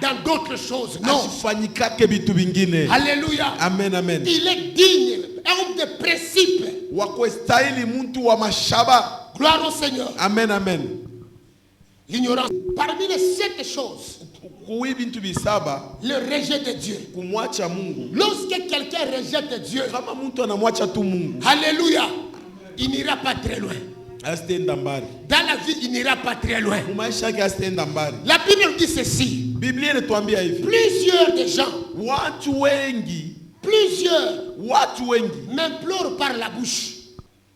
dans d'autres choses. Non. Asifanyikake vitu vingine. Alléluia. Amen, amen. Il est digne, un homme de principe. Wakwestahili muntu wa mashaba. Gloire au Seigneur. Amen, amen. L'ignorance. Parmi les 7 choses, Kuwi bintu bisaba le rejet de Dieu. kumwacha Mungu. Lorsque quelqu'un rejette Dieu, Kama mtu anamwacha tu Mungu, alléluia, il n'ira pas très loin. asitenda mbali. Dans la vie, il n'ira pas très loin. Maisha yake asitenda mbali. La Bible nous dit ceci. Biblia inatuambia hivi. Plusieurs des gens, Watu wengi m'implorent par la bouche.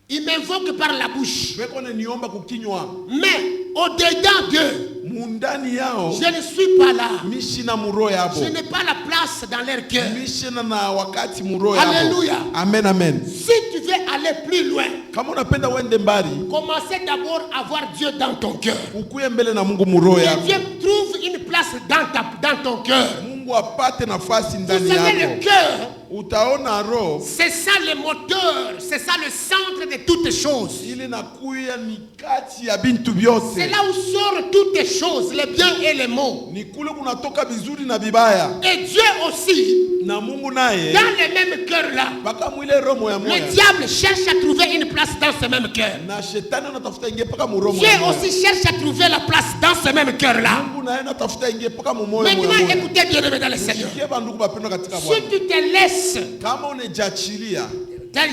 Ils m'invoquent par la bouche. weko niomba kukinywa. Mais au-dedans d'eux, Mundani yao je ne suis pas là. mishina muro yabo. Je n'ai pas la place dans leur cœur. Mishina na wakati muro yabo. Alléluia. Amen, amen. Si tu veux aller plus loin, Kama unapenda uende mbali, commencez d'abord à voir Dieu dans ton cœur. ukuye mbele na Mungu muro Que yako. Dieu trouve une place dans ton cœur. Mungu apate nafasi Vous ndani savez, le yako. cœur, Utaona roho c'est ça le moteur, c'est ça le centre de toutes choses. ile nakuya ni kati ya bintu vyote. C'est là où sortent toutes les choses, les biens et les maux. Ni kule kunatoka vizuri na vibaya. Et Dieu aussi, Na Mungu naye dans le même cœur là, mpaka mwile roho moya moya. le diable cherche à trouver une place dans ce même cœur. Na shetani anatafuta ingie mpaka muroho Dieu moya moya. aussi cherche à trouver la place dans ce même cœur là. Mungu naye anatafuta ingie mpaka mumoyo moya Maintenant, moya. écoutez bien, aimés dans le Seigneur. Sikie bandugu bapendwa katika Si Bwana. tu te laisses, Kama unejachilia,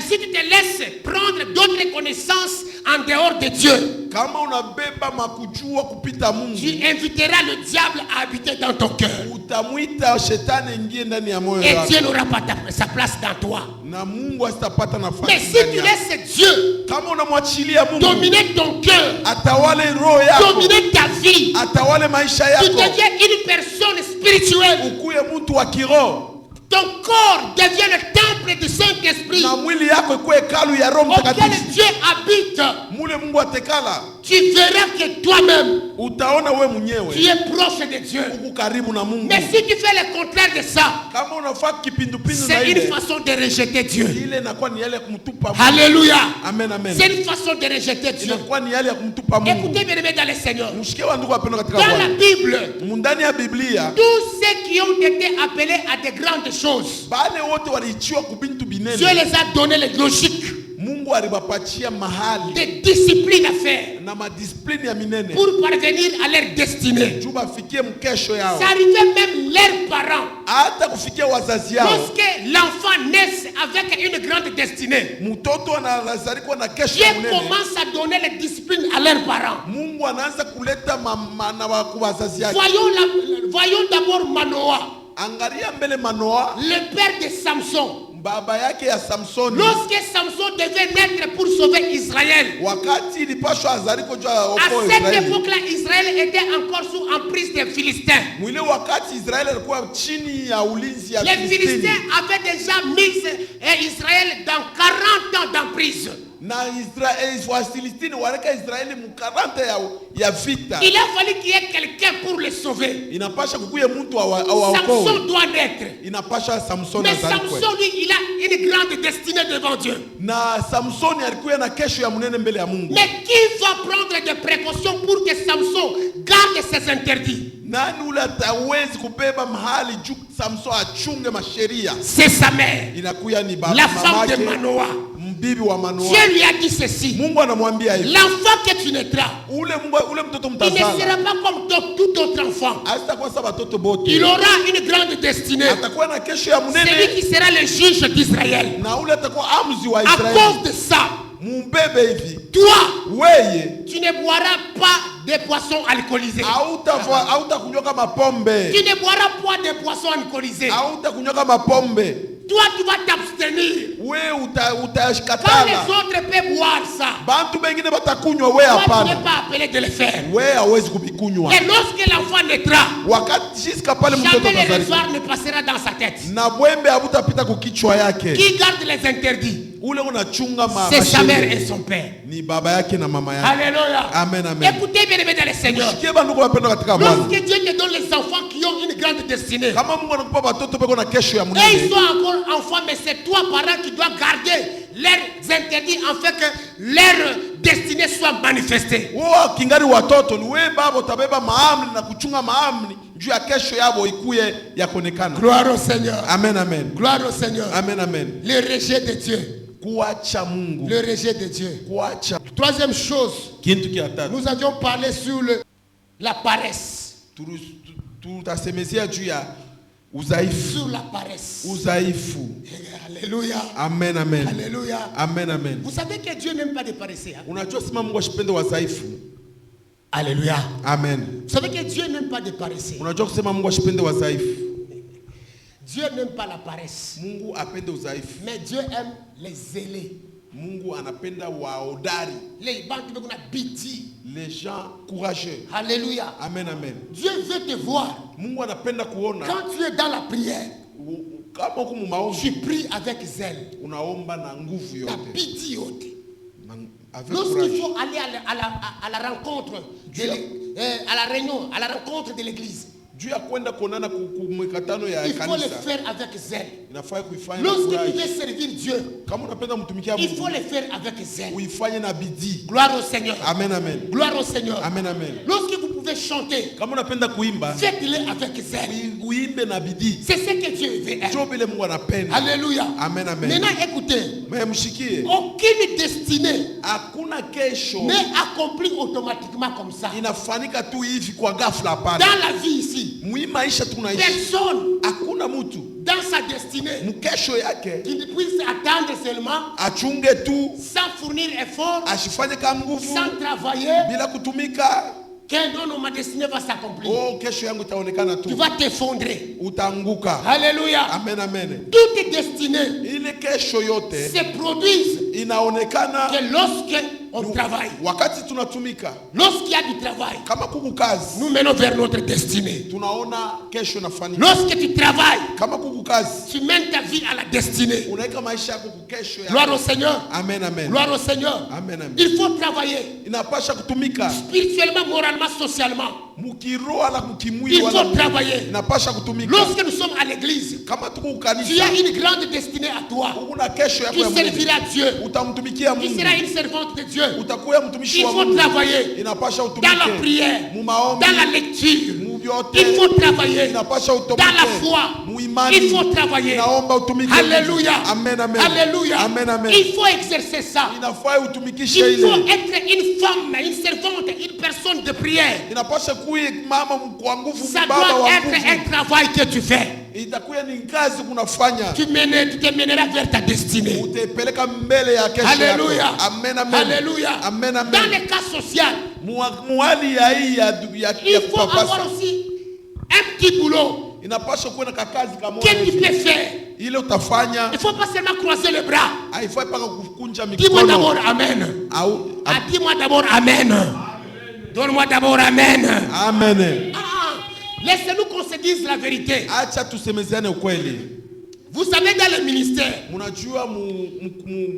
si tu te laisses prendre d'autres connaissances en dehors de Dieu, kama unabeba makujua kupita Mungu, tu inviteras le diable à habiter dans ton cœur. utamwita shetani ingie ndani ya moyo Et wako. Dieu n'aura pas sa place dans toi. Na Mungu asitapata Mais nafasi si ndani tu yako. laisses Dieu Kama unamwachilia Mungu dominer ton cœur, atawale roho yako, dominer ta vie, atawale maisha tu yako, deviens une personne spirituelle. ukuye mtu wa kiroho, Ton corps devient le temple du Saint-Esprit na mwili yako ikuwe hekalu ya Roho auquel Mtakatifu. Dieu habite. Mule Mungu atekala, Tu verras que toi-même, utaona we tu mwenyewe es proche de Dieu. uko karibu na Mungu. Mais si tu fais le contraire de ça, Kama unafaa kipindupindu na c'est une ile façon de rejeter Dieu. ile inakuwa ni yale ya kumtupa Mungu. Alléluia. Amen, amen. C'est une façon de rejeter Dieu. Inakuwa ni yale ya kumtupa Mungu. Écoutez bien aimés dans le Seigneur. Mshike wa ndugu wapendwa katika Dans la Bwana. Bible, Mundani ya Biblia, tous ceux qui ont été appelés à de grandes choses, bale wote waliichiwa kubintu binene. Dieu les a donné les logiques, Mungu alibapatia mahali des disciplines à faire na madisiplini ya minene pour parvenir à leur destinée. juu bafikie mkesho yao, Ça arrivait même leurs parents. hata kufikia wazazi yao. Lorsque l'enfant naît avec une grande destinée, Mtoto anazalikuwa na kesho Dieu ya munene. commence à donner les disciplines à leurs parents. Mungu anaanza kuleta na wazazi yake. Voyons d'abord Manoah, Angalia mbele Manoa, le père de Samson. baba yake ya Samsoni. Lorsque Samson devait naître pour sauver Israël, Wakati ilipashwa azaliko juu ya à okoa cette Israeli. époque-là, Israël était encore sous emprise des Philistins. Mwile wakati Israeli alikuwa chini ya ulinzi ya Les Filistini. Philistins avaient déjà mis Israël dans 40 ans d'emprise. Na Israeli wa Filistini waleka Israeli mu 40 ya vita. Il a fallu qu'il y ait quelqu'un pour le sauver. Inapasha kukuye mtu awaokoe. Samson doit naître. Inapasha Samsoni Mais azalikwe. Samson, lui, il a une grande destinée devant Dieu. Na Samsoni alikuwa na kesho ya munene mbele ya Mungu. Mais qui va prendre des précautions pour que Samson garde ses interdits? Nani ule atawezi kubeba mahali juu Samson achunge masheria? C'est sa mère, Inakuya ni baba la femme de mamake, Manoah. mbibi wa Manoa. Dieu lui a dit ceci: Mungu anamwambia hivi, l'enfant que tu naîtras, ule mtoto il ne sera mtazala pas comme tout autre enfant. asitakuwa sawa watoto bote, Il aura une grande destinée. atakuwa na kesho ya C'est munene, lui qui sera le juge d'Israël. na ule atakuwa amzi wa À Israeli. cause de ça, Mumbebe hivi, toi, weye tu ne boiras pas des poissons alcoolisés. hautakunywa kama pombe, Tu ne boiras pas des poissons alcoolisés. hautakunywa kama pombe, Toi, tu vas t'abstenir. we Quand utashikatala. les autres peuvent boire ça, Bantu bengine batakunywa, we toi, tu n'es hapana, pas appelé de le faire. we hawezi kubikunywa. Et lorsque l'enfant naîtra, Wakati jiska pale mtoto jamais le atazalika, rasoir ne passera dans sa tête. na bwembe habutapita kukichwa yake. Qui garde les interdits? Ule unachunga C'est sa mère masheria et son père. ni baba yake na mama yake. Alléluia. Amen, amen. Écoutez bien aimés dans le Seigneur. Sikie bandugu wapendwa katika Bwana. Lorsque Dieu te donne les enfants qui ont une grande destinée, Kama Mungu anakupa watoto beko na kesho ya et ils munene, sont encore enfants, mais c'est toi, parent, qui dois garder leurs interdits afin que leur destinée soit manifestée. wewe kingari watoto ni wewe baba utabeba maamri na kuchunga maamri juu ya kesho yabo ikuye ya kuonekana. Gloire au Seigneur. Amen, amen. Gloire au Seigneur. Amen, amen. Le rejet de Dieu. Kuacha Mungu. Le rejet de Dieu. Kuacha Troisième chose, kintu kia tatu. nous avions parlé sur la paresse. Tutasemezea juu ya udhaifu. Sur la paresse. Udhaifu. Alléluia. Amen, amen. Alléluia. Amen, amen. Vous savez que Dieu n'aime pas de paresseux. Hein? Unajua sema Mungu ashipende wadhaifu. Alléluia. Amen. Vous savez que Dieu n'aime pas de paresseux. Unajua kusema Mungu ashipende wadhaifu. Dieu n'aime pas la paresse. Mungu apende udhaifu. Mais Dieu aime les zélés. Mungu anapenda wahodari. Les bantu beko na bidii. Les gens courageux. Alléluia. Amen, amen. Dieu veut te voir. Mungu anapenda kuona. Quand tu es dans la prière, kama uko mu maombi, tu pries avec zèle. unaomba na nguvu yote. Na bidii yote. Avec lorsqu'il faut aller à la rencontre, à la réunion, à la rencontre de l'église, Dieu a kwenda kuonana kumikatano ya il kanisa. faut le faire avec zèle. Inafaa kuifanya. Lorsque tu veux servir Dieu, kama unapenda mtumikia Mungu, il faut le faire avec zèle. Uifanye na bidii. Gloire au Seigneur. Amen, amen. Gloire au Seigneur. Amen, amen. Lorsque vous pouvez chanter, kama unapenda kuimba, faites-le avec zèle. uimbe na bidii. C'est ce que Dieu veut. Ndio vile Mungu anapenda. Alléluia. Amen, amen. Maintenant écoutez. Mais mshikie. Aucune destinée hakuna kesho n'est accomplie automatiquement comme ça. Inafanika tu hivi kwa ghafla hapana. Dans la vie ici, maisha tunaishi, personne hakuna mtu dans sa destinée mkesho yake qui ne puisse attendre seulement achunge tu sans fournir effort, ashifanye kama nguvu sans travailler, bila kutumika. non, ma destinée va s'accomplir. Oh, kesho yangu itaonekana tu. Tu vas t'effondrer. Utaanguka. Alléluia. Amen, amen. Toutes destinées ile kesho yote se produisent inaonekana que lorsque on travaille. Wakati tunatumika. Lorsqu'il y a du travail, kama kuku kazi, nous menons vers notre destinée. Tunaona kesho inafanyika. Lorsque tu travailles, kama kuku kazi, tu mènes ta vie à la destinée. Unaweka maisha yako kesho yako. Gloire au Seigneur. Amen, amen. Gloire au Seigneur. Amen, amen. Il faut travailler. Inapasha kutumika. Spirituellement, moralement, socialement. Mukiroa la mukimwili il faut travailler. Inapasha kutumika. Lorsque nous sommes à l'église, kama tuko kanisa, tu as une grande destinée à toi. Una kesho yako tu ya Mungu. serviras Dieu. Utamtumikia Mungu. Tu seras une servante de Dieu. Utakuwa mtumishi wa Il Mungu. faut travailler. Inapasha utumike. Dans la prière. Mumaombi. Dans la lecture. Muvyote. Il faut travailler. Inapasha utumike. Dans la foi. Muimani. Il faut travailler. Inaomba utumike. Alléluia. Amen, amen. Alléluia. Amen, amen. Il faut exercer ça. Inafaa utumikishe Il faut ile. être une femme, une servante, une personne de prière. Inapasha kuwa mama kwa nguvu, Ça baba doit wa être nguvu. un travail que tu fais. Itakuwa ni kazi kunafanya. Tu te mèneras vers ta destinée. Utapeleka mbele ya kesho yako. Alléluia. Amen, amen. Alléluia. Amen, amen. Dans le cas social, muhali ya hii ya il faut avoir aussi un petit boulot inapaswa kuwa na kakazi kama que tu peux faire. ile utafanya. Il ne faut pas seulement croiser les bras. Haifai paka kukunja Dis-moi mikono. d'abord Amen. Dis-moi d'abord Amen. Donne-moi d'abord Amen. Amen. Laissez-nous qu'on se dise la vérité. Acha tusemezeane ukweli. Vous savez, dans le ministère, Munajua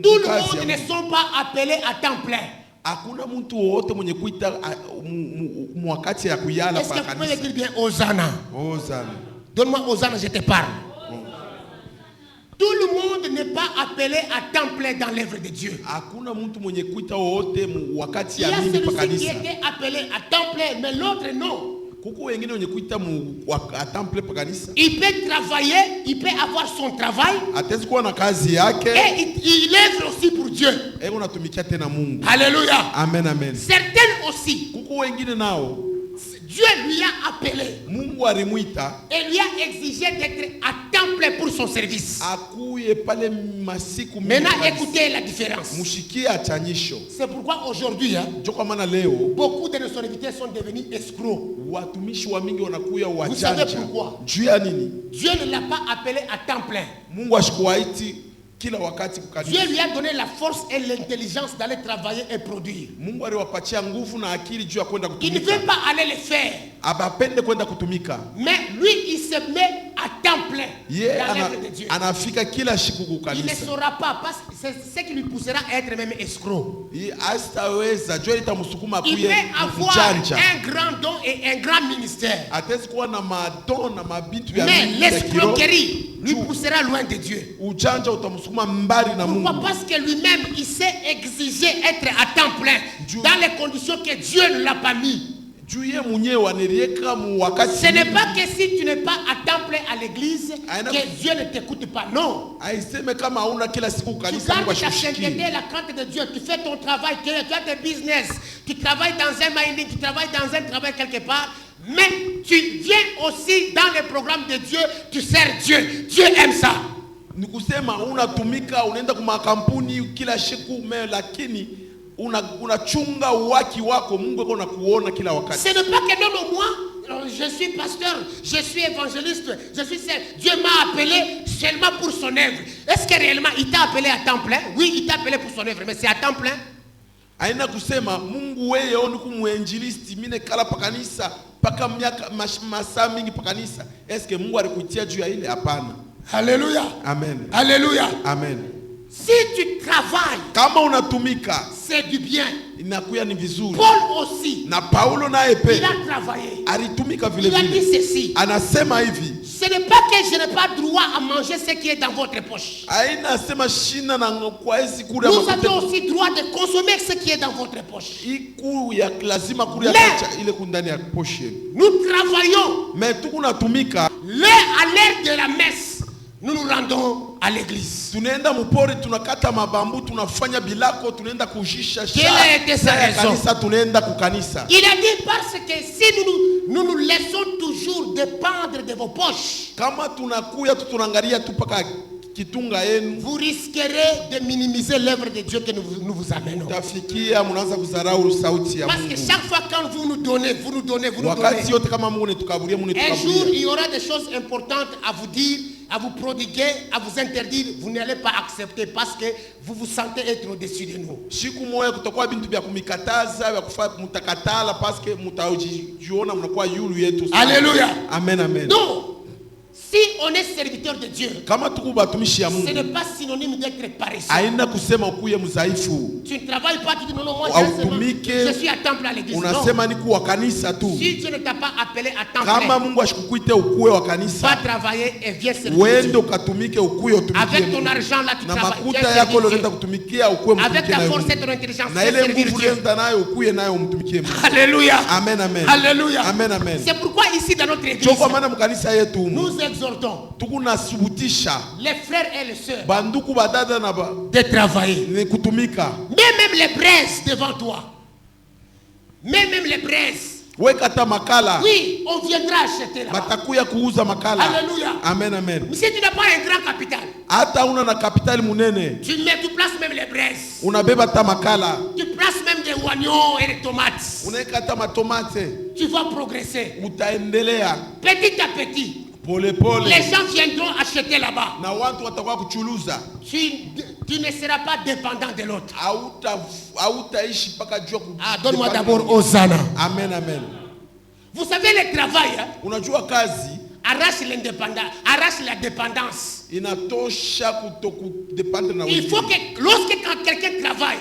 tout le monde ne sont pas appelés à temps plein. Hakuna mtu wote mwenye kuita mwakati ya kuyala Est-ce pa que vous pouvez kanisa. dire bien Hosanna? Hosanna. Donne-moi Hosanna, je te parle. Tout le monde n'est pas appelé à temps plein dans l'œuvre de Dieu. Hakuna mtu mwenye kuita wote wakati Il y ya a mimi pa celui qui kanisa. était appelé à temps plein, mais l'autre non. Kuko wengine wenye kuita à temps plein pa kanisa. Il peut travailler, il peut avoir son travail. Atezi kuwa na kazi yake. Et il œuvre aussi pour Dieu. Unatumikia tena Mungu. Alléluia. Amen, amen. Certains aussi, Kuko wengine nao Dieu lui a appelé Mungu alimwita et lui a exigé d'être à temps plein pour son service. akuye pale masiku mingi. Maintenant, écoutez la différence. Mushikie achanyisho. C'est pourquoi aujourd'hui, Ndio kwa maana leo beaucoup de nos serviteurs sont devenus escrocs. watumishi wa mingi wanakuya Vous savez wajanja. pourquoi? Juu ya nini? Dieu ne l'a pas appelé à temps plein. Mungu ashikuwaiti kila wakati Dieu kukanisa. lui a donné la force et l'intelligence d'aller travailler et produire. Mungu aliwapatia nguvu na akili juu ya kwenda Il ne kutumika. veut pas aller le faire. Abapende kwenda kutumika. Mais lui, il se met à temps plein Ye dans l'œuvre de Dieu. anafika kila siku Il ne kukanisa. saura pas, parce que c'est ce qui lui poussera à être même escroc. Asitaweza jua itamsukuma Il kuye peut avoir mjanja. un grand don et un grand ministère. Atezi kuwa na madon na mabitu ya Mais mingi ya kiroho. l'escroquerie lui poussera loin de Dieu. Ujanja utamsukuma mbali na Pourquoi? Mungu. Parce que lui-même, il s'est exigé être à temps plein Dieu. dans les conditions que Dieu ne l'a pas mis. juu yeye mwenyewe anerieka mu wakati. Ce n'est pas que si tu n'es pas à temps plein à l'église que Dieu ne t'écoute pas. Non. Aiseme kama hauna kila siku Tu kanisa Mungu gardes ta sainteté, ashikie. la crainte de Dieu. Tu fais ton travail, tu as tes business. Tu travailles dans un mining, tu travailles dans un travail quelque part. Mais tu viens aussi dans les programmes de Dieu. Tu sers Dieu. Dieu aime ça. Nikusema unatumika unaenda kwa makampuni kila siku lakini unachunga uwaki wako Mungu yuko nakuona kila wakati. Ce n'est pas que non moi je suis pasteur, je suis évangéliste, je suis Dieu m'a appelé seulement pour son œuvre. Est-ce que réellement il t'a appelé à temps plein? Oui, il t'a appelé pour son œuvre, mais c'est à temps plein. Aina kusema Mungu wewe oni kumuinjilisti mine kala pa kanisa paka miaka masaa mingi pa kanisa. Est-ce que Mungu alikutia juu ya ile? Hapana. Alléluia. Amen. Alléluia. Amen. Si tu travailles, kama unatumika, c'est du bien. Inakuya ni vizuri. Paul aussi, na Paulo naye pe il a travaillé. Alitumika vile Il a dit vile. ceci. Anasema hivi. Ce n'est pas que je n'ai pas droit à manger ce qui est dans votre poche. Aina sema shina na kwa hizi kula Nous avons aussi droit de consommer ce qui est dans votre poche. Iku ya lazima kulia ile kundani ya poche. Nous travaillons. Mais tukunatumika. À l'heure de la messe, nous nous rendons à l'église. Tunaenda mpori, tunakata mabambu, tunafanya bilako, tunaenda kujisha Quelle a été sa raison? Kanisa tunaenda kukanisa. Il a dit parce que si nous laissons toujours dépendre de vos poches, kama tunakuya tunaangalia tu paka kitunga yenu, vous risquerez de minimiser l'œuvre de Dieu que nous vous amenons. Tafikia mnaanza kudharau sauti ya Parce Mungu. que chaque fois quand vous nous donnez, wakati yote kama Mungu netukaburia, Mungu un jour netukaburia. il y aura des choses importantes à vous dire, à vous prodiguer, à vous interdire. Vous n'allez pas accepter parce que vous vous sentez être au-dessus de nous. Siku moja kutakuwa bintu vya kumikataza vya kufanya mtakatala parce que mtajiona mnakuwa yulu yetu. Alléluia. Amen, amen. Donc, si on est serviteur de Dieu, kama tuko batumishi ya ce Mungu, n'est pas synonyme d'être paresseux. haina kusema ukuye mzaifu. Tu ne travailles pas, tu dis non, moi je suis à temps plein à l'église. Unasema ni kuwa kanisa tu. Si Dieu ne t'a pas appelé à temps kama plein, Mungu ashikukuite ukuwe wa va kanisa, travailler et viens servir wende Dieu. ukatumike ukuye utumikie Avec ton Mungu. argent là, tu Na travailles. makuta viens yako servir unaenda Dieu. kutumikia ukuwe Avec mtumikie ta nayo force et Mungu. ton intelligence, Na viens ile servir nguvu Dieu. unaenda nayo ukuye nayo mtumikie Mungu. Alléluia. Amen, amen. Alléluia. Amen, amen. C'est pourquoi ici dans notre église, Cho kwa maana mkanisa yetu nous exhortons tukunasubutisha les frères et les sœurs banduku badada na de travailler. ni kutumika. Même les braises devant toi. Même les braises. Weka ta makala. Oui, on viendra acheter là-bas. Batakuya kuuza makala. Alléluia. Amen, amen. Mais si tu n'as pas un grand capital, Hata una na kapitali munene, tu places même les braises. unabeba ta makala. Tu places même des oignons et des tomates. Unaweka ta matomate. Tu vas progresser. Utaendelea Petit à petit. pole pole. Les gens viendront acheter là-bas. Na watu watakuwa kuchuluza. Tu ne seras pas dépendant de l'autre. Hautaishi paka jua ku. Ah, donne-moi d'abord Hosanna. Amen, amen. Vous savez, le travail Unajua kazi arrache l'indépendance, arrache la dépendance. inatosha kutokudependre na Il faut que, quand quelqu'un travaille,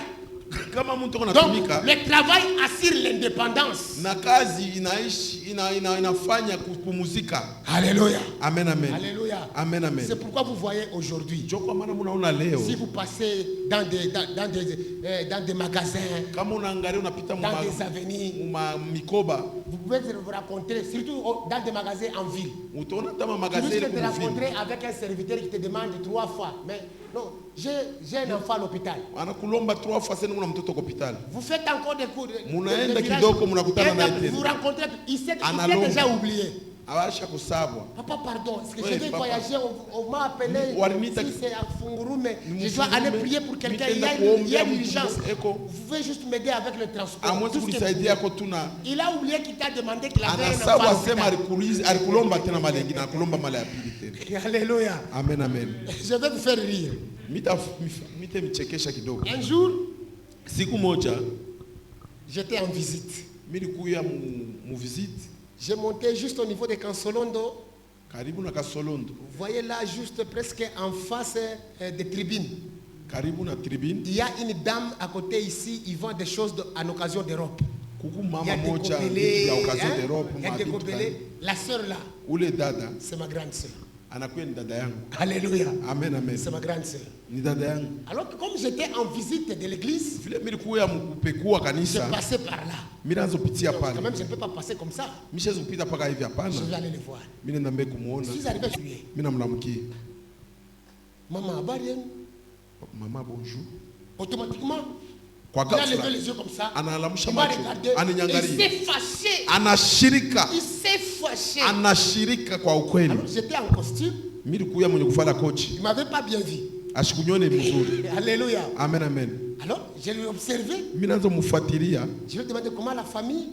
kama mtu donc anatumika le travail assure l'indépendance. na kazi inafanya kupumzika. Alléluia. Amen, amen. Alléluia. Amen, amen. C'est pourquoi vous voyez aujourd'hui, Ndio kwa maana mnaona leo si vous passez dans des magasins, kama unaangalia unapita dans des avenues, mikoba, vous pouvez vous rencontrer, surtout dans des magasins en ville. utaona kama Tu magazini risques de te kuvili. rencontrer avec un serviteur qui te demande 3 fois. Mais non, j'ai un enfant à l'hôpital. Anakulomba 3 fois sasa una mtoto kwa hospitali. Vous faites encore des cours. Munaenda kidogo mnakutana naye tena. Vous rencontrez, il s'est Analomba. déjà oublié. Awasha kusabwa. Papa, pardon, est-ce que Oui, je vais papa. voyager, on m'a appelé, Warinita- si c'est à Funguru, mais Ni je dois Mfunguru, aller prier pour quelqu'un, il y a Nitaenda une kuombea urgence. mtu eko. Vous pouvez juste m'aider avec le transport. Amwezi tout ce que vous kunisaidia voulez. kwa tuna Il a oublié qu'il t'a demandé qu'il avait un enfant anasabu à asema l'hôpital. alikulomba tena mali nyingine, akulomba mali ya pili tena. Alléluia. Amen, amen. Je vais vous faire rire. Mite michekesha kidogo. Un jour, Siku moja j'étais en visite. milikuya mu visite J'ai monté juste au niveau de Kansolondo. karibu na Kasolondo, Vous voyez là, juste presque en face des tribunes. karibu na tribune. Il y a une dame à côté ici, ils vendent des choses en occasion d'Europe. Kuku Il y mama a des moja gobelets, ya occasion hein, d'Europe il y a des gobelets. La sœur là, ule dada c'est ma grande sœur. anakuwa ni dada yangu. Alléluia. Amen, amen. C'est ma grande sœur. Ni dada yangu. Alors que comme j'étais en visite de l'église, Vile mimi nilikuwa mkupekua je kanisa, passais par là. mimi naanza kupitia Quand pale. même, je ne peux pas passer comme ça. Mimi siwezi kupita paka hivi hapana. Je vais aller le voir. Mimi nenda mbele Je kumuona. suis arrivé chez lui. Mimi namlamkia. Maman, habari yenu? Mama bonjour. Automatiquement, Kwa il a levé ghafla les yeux comme ça. analamusha Il m'a macho, regardé. Il ananiangalia. s'est fâché. Anashirika. Il s'est fâché. Anashirika kwa ukweli. Alors, j'étais en costume. Mimi nilikuwa mwenye kufanya kochi. Il ne m'avait pas bien vu. Ashikunyone mzuri. Alléluia. Amen, amen. Alors, je l'ai observé. Mimi naanza kumfuatilia. Je lui ai demandé comment la famille.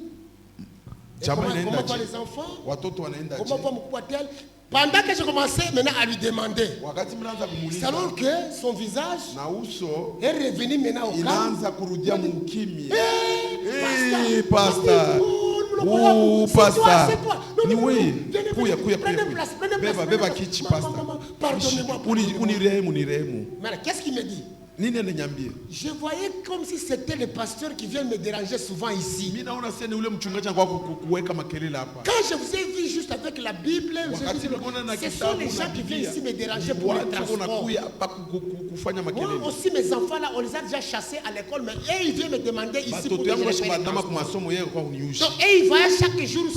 Et Jamaa comment inaenda vont je. les enfants. Watoto wanaenda Comment je. va Mkwatel. Pendant que je commençais maintenant à lui demander. Wakati mimi naanza kumuuliza Alors que son visage na uso est revenu maintenant au calme. inaanza kurudia mukimya. Hey, pastor. Oh, pastor. c'est toi. Non, Ni non, non, wewe. venez, Kuya, venez, kuya, prenez kuya. place, prenez place, Beba, prenez beba place. kichi, Maman, pastor. maman, pardonnez-moi, pardonnez-moi. Unirehemu. Maintenant, qu'est-ce qu'il me dit? Nini ananiambia? Je voyais comme si c'était le pasteur qui vient me déranger souvent ici. Mimi naona sasa ni ule mchungaji kwa kuweka makelele hapa. Quand je vous ai vu juste avec la Bible, Wakati je nilikuwa na ce sont les gens qui viennent ici me déranger pour le transport. unakuya hapa kufanya Moi makelele. aussi, mes enfants là, on les a déjà chassés à l'école, mais eux, ils viennent me demander ici pour Batoto que je yangu les basi paye le badama transport. kwa masomo yeye kwa uniushi. Donc, eux, ils voyaient chaque jour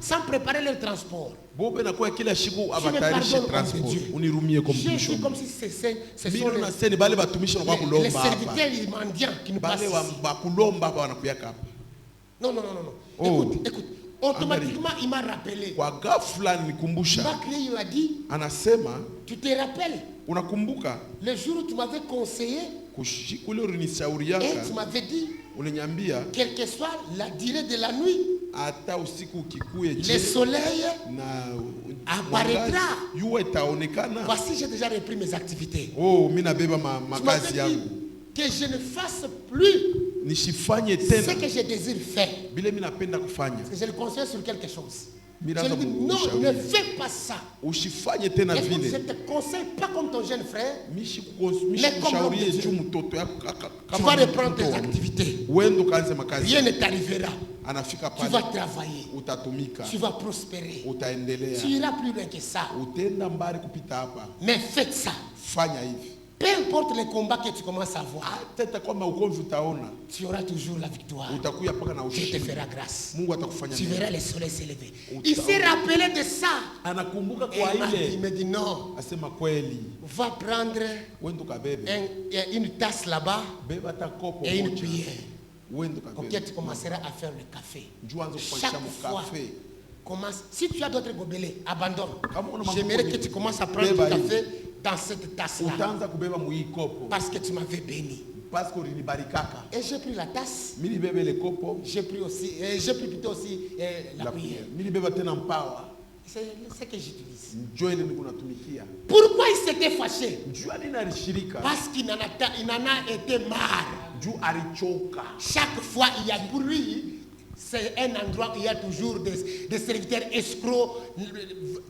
sans préparer leur transport. Bobe na kwa kila siku me abatayarishe pardonne, transport. Dieu. Unirumie kwa J'ai mtumishi. vu comme si ce Mimi sont naona sasa ni bale batumishi na kwa les kulomba hapa. serviteurs les mendiants qui nous passent Bale ici. wa kulomba hapa wanakuyaka hapa. Non. Oh. Écoute. Automatiquement, il m'a rappelé. Kwa ghafla nikumbusha. Il m'a dit, Anasema tu te rappelles, unakumbuka le jour où tu m'avais conseillé kule et ulinishauriaka tu m'avais dit, uliniambia quelle que soit la durée de la nuit, hata usiku ukikuye le soleil na apparaîtra. Jua itaonekana. Voici, j'ai déjà repris mes activités. Oh, mimi nabeba Tu makazi m'avais dit yangu. que je ne fasse plus Nisifanye ce tena que je désire faire. bila mimi napenda kufanya. Parce que je le conseille sur quelque chose. Je Mimi naanza lui dis, non, kukushauri. ne fais pas ça. Usifanye tena Écoute, je vile. te conseille pas comme ton jeune frère. Mishi Mais comme kushaurie l'homme de juu Dieu. mtoto yako Tu vas reprendre tes activités. Uende ukaanze makazi. Rien ne t'arrivera. Anafika Tu vas pale travailler. utatumika. Tu vas prospérer. Utaendelea. Tu iras plus loin que ça. Utenda mbali kupita hapa. Mais faites ça. Fanya hivi. Peu importe les combats que tu commences à voir, Hata kama ukomvi utaona, tu auras toujours la victoire. utakuya paka na Dieu te ushindi. fera grâce. Mungu atakufanya Tu nini? verras le soleil s'élever. Il s'est rappelé de ça. Anakumbuka Et kwa il ile. me dit non, Asema kweli. va prendre Uende ukabebe. une tasse là-bas Beba hata kopo et une moja. cuillère. Uende Ok, ukabebe. tu commenceras à faire le café. Njoo anze kufanya Chaque fois, mkafe. commence. Si tu as d'autres gobelets, abandonne. Kama una mambo J'aimerais que mengi, tu commences à prendre beba du hivi. café dans cette tasse-là. Utaanza kubeba mwii kopo. Parce que tu m'avais béni. Parce que ulinibarikaka. Et j'ai pris la tasse. Mimi bebe le kopo. J'ai pris plutôt aussi la cuillère. Mimi beba tena mpawa. C'est ce que j'utilise. Njoo ile niko natumikia. Pourquoi il s'était fâché? Njoo nini alishirika? Parce qu'il en a été marre. Njoo alichoka. Chaque fois il y a bruit. C'est un endroit où il y a toujours des serviteurs escrocs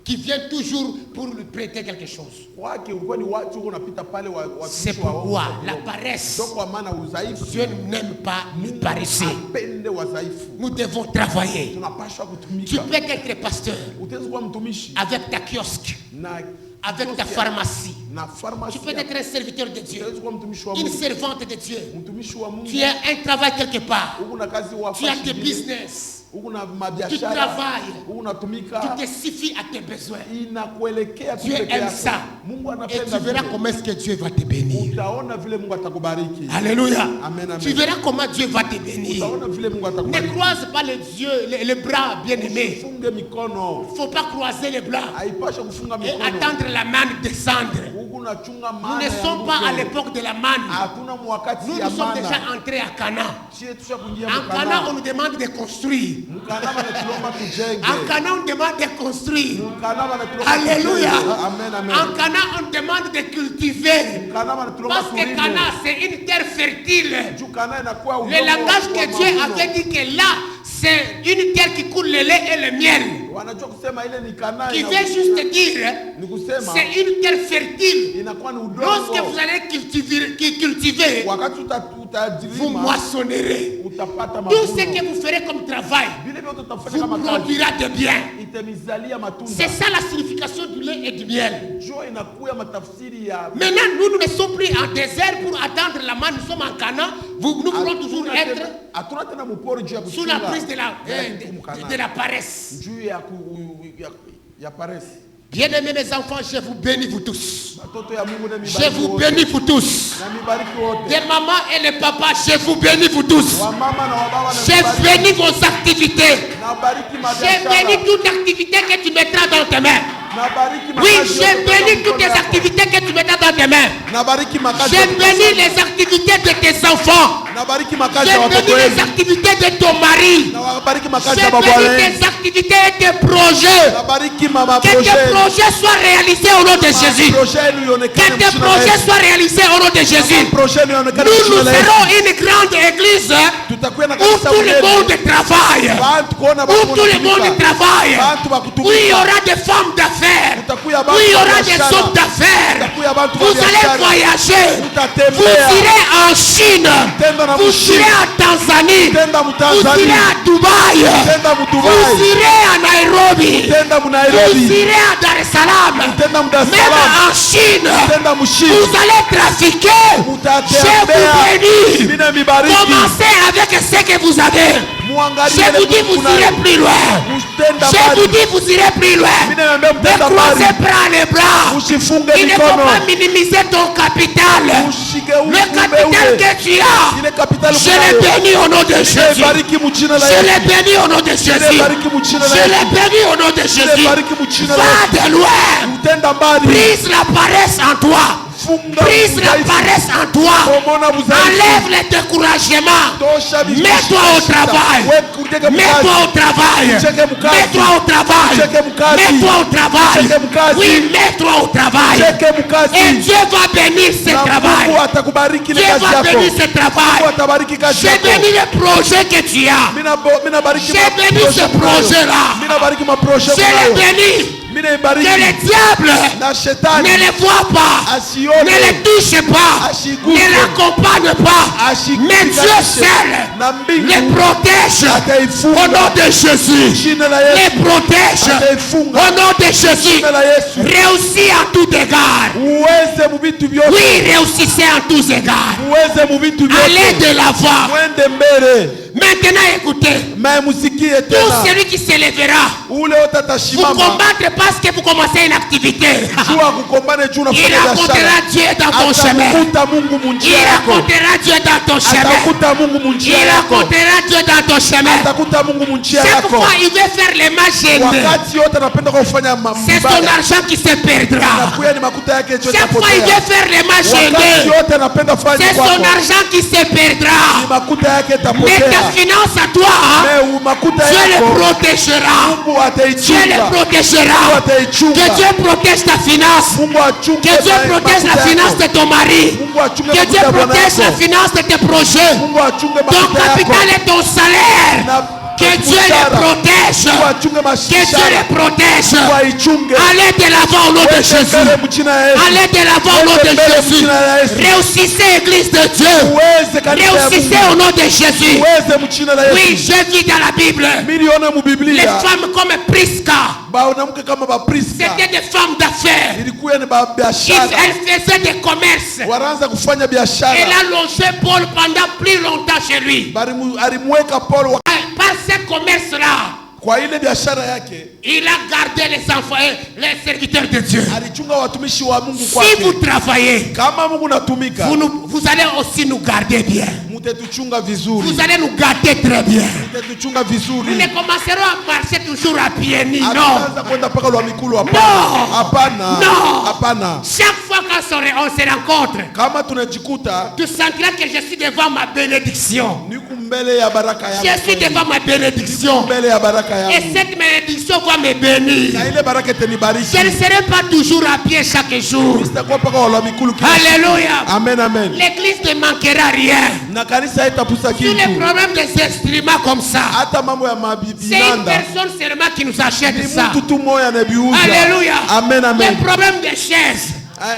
qui viennent toujours pour lui prêter quelque chose. Kwake ulikuwa ni watu unapita pale C'est pourquoi la paresse, Ndio kwa maana udhaifu. Dieu n'aime pas le paresseux. Apende wadhaifu. Nous devons travailler. Tunapaswa Tu kutumika. peux être pasteur Utaweza kuwa mtumishi avec ta kiosque, na avec ta pharmacie. na Tu pharmacie. peux être un serviteur de Dieu, Utaweza kuwa mtumishi wa une Mungu. servante de Dieu. Mtumishi wa Mungu. Tu as un travail quelque part. Uko na kazi wa Tu as des business. Uko na Tu mabiashara. travailles. Uko Tu unatumika. te suffis à tes besoins. Inakuelekea Dieu peke aime yako. ça. Mungu Et anapenda tu verras vile. comment est-ce que Dieu va te bénir. Utaona vile Mungu atakubariki. Alléluia. Amen, amen. Tu verras comment Dieu va te bénir. Utaona vile Mungu Ne atakubariki. croise pas les yeux, les bras, bien-aimés. Funge mikono. Il ne faut pas croiser les bras Haipashe kufunga et mikono. attendre la manne descendre. Huku unachunga Nous maana ne ya sommes pas Mungu. à l'époque de la manne. Hatuna mwakati Nous ya nous sommes maana. déjà entrés à Cana. Sie tushakuingia En Cana, mkana. on nous demande de construire. Mkana wanatulomba tujenge. En Cana, on demande de construire. Mkana wanatulomba Alléluia. tujenge. Amen, amen. En Cana, on demande de cultiver. Mkana wanatulomba Parce que tulime. Cana, c'est une terre fertile. Juu Kana inakuwa udongo Le langage wa que Dieu mavuno. avait dit que là, c'est une terre qui coule le lait et le miel. Wanajua kusema ile ni Kana. Qui veut juste dire, Ni kusema c'est une terre fertile. inakuwa ni Lorsque udongo. vous allez cultiver, Wakati vous utajilima moissonnerez. utapata Tout ce mavuno. que vous ferez comme travail Vile vyote utafanya vous kama kazi. produira de bien. itamizalia matunda. C'est ça la signification du lait et du miel. Njoo inakuya matafsiri ya Maintenant, nous ne sommes plus en désert pour attendre la manne. Nous sommes en Canaan. Nous voulons toujours être hatuna tena mporo juu ya sous la prise de de la paresse. juu ya paresse. Bien-aimés mes enfants, je vous bénis vous tous. Batoto ya Mungu na Je mibariki vous wote. bénis vous tous. Na mibariki wote. Les mamans et les papas, je vous bénis vous tous. Wa mama na wa baba na Je mibariki. bénis vos activités. Na bariki Je mabiashara. bénis toute activité que tu mettras dans tes mains. Na bariki Oui, makazi je yote bénis kwa toutes les mkono yako. activités que tu mettras dans tes mains. Na bariki makazi Je ya mtoto bénis wako. les activités de tes enfants. Na bariki Je makazi ya watoto bénis les wenu. activités de ton mari. Na bariki makazi Je ya baba wenu. bénis tes activités et tes projets. Na bariki mama Que tes projet. projets soient réalisés au nom de Jésus. Projet nous Que yonekane tes projets soient réalisés au nom de Jésus. projet nous yonekane Nous mchina la Yesu. serons une grande église Tutakuwa na où kanisa tout le monde travaille. Bantu kuona Où tout le monde travaille. Bantu Où bakutumika. il y aura des femmes d'affaires. Utakuya Où bantu il y aura biashara. des hommes d'affaires. Utakuya bantu Vous allez biashara. voyager. Utatembea. Vous irez en Chine. Tenda na Vous Chine. irez en Tanzanie. Tenda mu Vous Tanzanie. irez à Dubaï. Tenda mu Vous Dubai. irez à Nairobi. Tenda mu Vous Nairobi. irez à Dar es Salaam. Tenda mu Dar es Même Salaam. en Chine. Tenda mu Chine. Vous allez trafiquer. Mutatembea. Je vous bénis. Mina mibariki. Commencez avec ce que vous avez. Muangalie Je vous dis, vous irez plus loin. Mutenda Je vous mbali. dis, vous irez plus loin. Mina niambia Ne mtenda croisez mbali. pas les bras. Usifunge Il ne faut mikono. pas minimiser ton capital. Ushike Le capital ule. que tu as, Ile capital je l'ai béni au nom de Jésus. Bariki mu jina la Je Yesu. l'ai béni au nom de Jésus. Bariki mu jina la Je l'ai Yesu. béni au nom de Jésus. Bariki mu jina la Va Yesu. de loin. Mtenda mbali. Brise la paresse en toi. Funga Brise la udhaifu. paresse en toi. Pomona udhaifu. Enlève le découragement. Tosha vitu Mets-toi au shida. travail. Wekuteke Mets-toi mkazi. au travail. Cheke mkazi. Mets-toi au travail. Cheke mkazi. Mets-toi au travail. Cheke mkazi. Oui, mets-toi au travail. Cheke mkazi. Et Dieu va bénir ce Na travail. Mungu atakubariki ile Dieu kazi va yako. bénir ce Mungu travail. atabariki kazi J'ai yako. béni le projet que tu as. Mina bariki J'ai béni ce maproje projet-là. mnayo. Mina bariki maproje Je l'ai mnayo. béni. Mina Que ibariki. le diable Na shetani ne les voit pas, asione. ne les touche pas, Ashiguse. ne l'accompagne pas. Ashiguse. Mais Dieu seul Na mbingu les protège ataifunga. au nom de Jésus. Jina la Les Yesu. protège Ataifunga. au nom de Jésus. Jina la Yesu. Réussis en tout égard. Uweze mu vitu vyote. Oui, réussissez en tous égards. Uweze mu vitu Allez vyote. de l'avant. Mwende mbele. Maintenant écoutez, Ma musikie tout tena. celui qui se lèvera, Ule vous utatasimama. combattre parce que vous commencez une activité. Jua kukombane juu Il unafanya biashara. racontera Dieu dans ton chemin. Atakuta Mungu munjia Il yako. racontera Dieu dans ton chemin. Atakuta Mungu munjia Il yako. racontera Dieu dans ton chemin. Atakuta Mungu munjia Chaque yako. fois il veut faire les mains gênées. Wakati yote anapenda kufanya C'est ton mabaya. argent qui se perdra. Nakuya ni makuta yake yote Chaque fois il yatapotea. veut faire les mains Wakati gênées. yote anapenda kufanya C'est son kwako. argent qui se Ni perdra. makuta yake Mais ta yatapotea. finance à toi, Mais makuta Dieu le yako protégera. Mungu Dieu le ataichunga. Mungu protégera. ataichunga. Que Dieu protège ta finance. Mungu achunge Que Dieu protège la makuta finance yako. de ton mari. Mungu achunge Que makuta Dieu ya bwana protège la yako. finance de tes projets. Mungu achunge Ton makuta capital yako. et ton salaire. Na Que Dieu les mshahara. protège. Mungu achunge Que Dieu mashara. les protège. Mungu aichunge. Allez de l'avant au nom de Wende Jésus. mbele mchina ya Yesu. Allez de l'avant au nom de Wende mbele Jésus. mchina ya Yesu. Réussissez, Église de Dieu. Uweze kanisa ya Réussissez Mungu. au nom de Jésus. Uweze mchina la Oui, Yesu. je vis dans la Bible. Milione mu Les Biblia. femmes comme Prisca, Baonamke kama ba Priska. c'était des femmes d'affaires. Ilikuwa ni ba biashara. Elles faisaient des commerces. Wanaanza kufanya biashara. Elle a logé Paul pendant plus longtemps chez lui. Alimweka Paulo Par ce commerce-là, kwa ile biashara yake. il a gardé les enfants, les serviteurs de Dieu. Alichunga watumishi wa Mungu Si kwake. vous travaillez, Kama Mungu natumika, vous allez aussi nous garder bien. mtetuchunga vizuri. Vous allez nous garder très bien. Mtetuchunga Nous vizuri. ne commencerons à marcher toujours à pieds nus. Non. Hatuanza kwenda paka lwa mikulu hapana. No. Hapana. No. Hapana. Chaque fois qu'on se rencontre, Kama tunajikuta tu sentiras que je suis devant ma bénédiction. niku mbele ya baraka yako. Je suis devant ma bénédiction. Mbele ya baraka Et yako. cette bénédiction va me bénir. Na ile baraka itanibariki. Je ne serai pas toujours à pied chaque jour. Sitakuwa paka wala mikulu kila siku. Alléluia. Amen, amen. L'église ne manquera rien. Na kanisa haitapusa Sur les kitu. problèmes des instruments comme ça, Hata mambo ya c'est une mabinanda. personne seulement qui nous achète Ni ça. mtu tu moya anabiuza. Alléluia. Amen, Les amen. problèmes des chaises,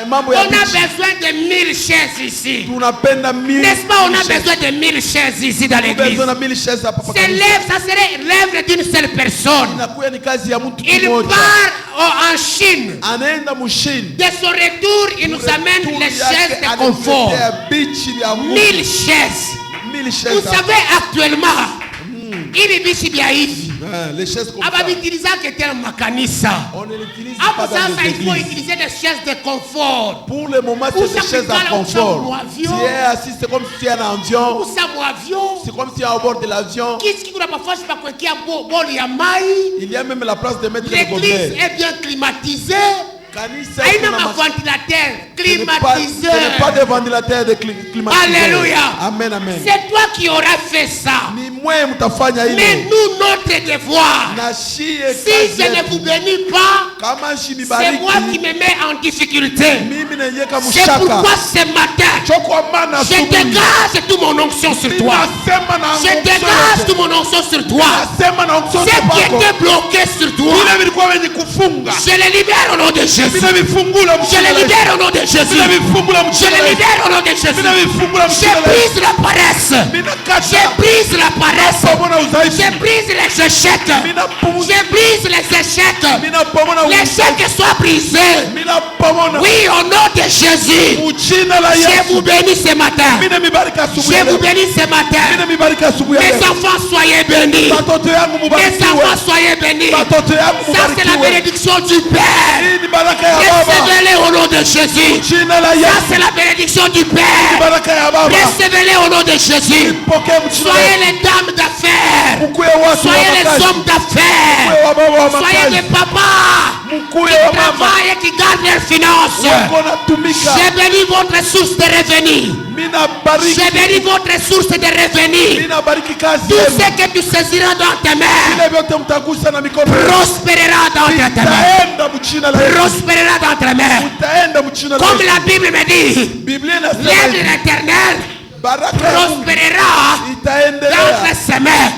mambo On ya a bichi. besoin de 1000 chaises ici. Tunapenda mili. N'est-ce pas, on a besoin de 1000 chaises ici dans l'église. Besoin na 1000 chaises hapa pa C'est kanisa. l'œuvre, ça serait l'œuvre d'une seule personne. Inakuwa ni kazi ya mtu Il mmoja. part en Chine. Anaenda mshini. De son retour, il nous amène les chaises de confort. 1000 chaises. 1000 chaises. Vous savez, actuellement, il bichi bia hivi. Les chaises comme ça. Ababitiliza que tel makanisa. On ne l'utilise Ah, pas pour ça, dans les il faut églises. utiliser des chaises de confort. Pour le moment, Où c'est ça des chaises fait mal à au confort. champ, avion. Tu es assis, c'est comme si tu es en avion. Où ça, mon avion? C'est comme si tu es à bord de l'avion. Qu'est-ce qui n'a pas fait? Je sais pas quoi, qui a bol ya mai. Il y a même la place de mettre les L'église gobelets. est bien climatisée. Kanisa Il y a kuna un ventilateur Ce n'est pas climatisé. de ventilateur de climatiseur. Alléluia. Amen, amen. C'est toi qui auras fait ça. Ni mwe mtafanya Mais hilo. nous, notre devoir, Na shie si kazi je ne yetu. vous bénis pas, Kama c'est shinibariki. moi qui me mets en difficulté. Mimi naiweka C'est mshaka. pourquoi ce matin, Chokwa mana je asubuhi. dégage toute mon onction sur toi. Ninasema na Je onction dégage yote. toute mon onction sur toi. Nasema na onction Ce qui kwako. était bloqué sur toi, Vile vilikuwa venye kufunga. je le libère au nom de Jésus. Vile vifungula Je mchina le la libère au nom de Jésus. Vile vifungula Je mchina le la libère au nom de Jésus. Vile vifungula Je mchina la brise la paresse. Mina Je kata. brise la paresse. Pomona udhaifu. Je brise les échecs. Mina pumu. Je brise les échecs. Mina pomona Les udhaifu. échecs soient brisés. Mina pomona. Oui, au nom de Jésus. Mchina la Je Yesu. vous bénis ce matin. Mina mibarika asubuhi. Je vous bénis ce matin. Mina mibarika asubuhi. Mes enfants, soyez bénis. Watoto yangu Mes mubarikiwe. enfants, soyez bénis. Watoto yangu Ça, c'est la mubarikiwe. bénédiction du Père. Hii ni baraka ya baba. Recevez-les au nom de Jésus. Mchina la Ça, Yesu. c'est la bénédiction du Ni Père. baraka ya baba. Recevez-les au nom de Jésus. Pokea mchina la Soyez Yesu. les dames d'affaires. Mkuye watu wa Soyez les makazi. hommes d'affaires. Mkuye wa baba wa Soyez makazi. des papas Mkuye qui wa mama. travaillent et qui gardent leurs finances. Wako natumika. J'ai béni votre source de revenus. Mina bariki. J'ai béni votre source de revenus. Mina bariki kazi Tout yenu. ce que tu saisiras dans tes mains Vile vyote mtagusa na mikono yenu. prospérera dans tes mains. Mtaenda mchina la Yesu. Prospérera dans tes mains. Mtaenda mchina la Comme Yesu. la Bible me dit, Biblia inasema l'aide de hivi, l'éternel baraka ya Mungu prospérera dans itaendelea. ses mains.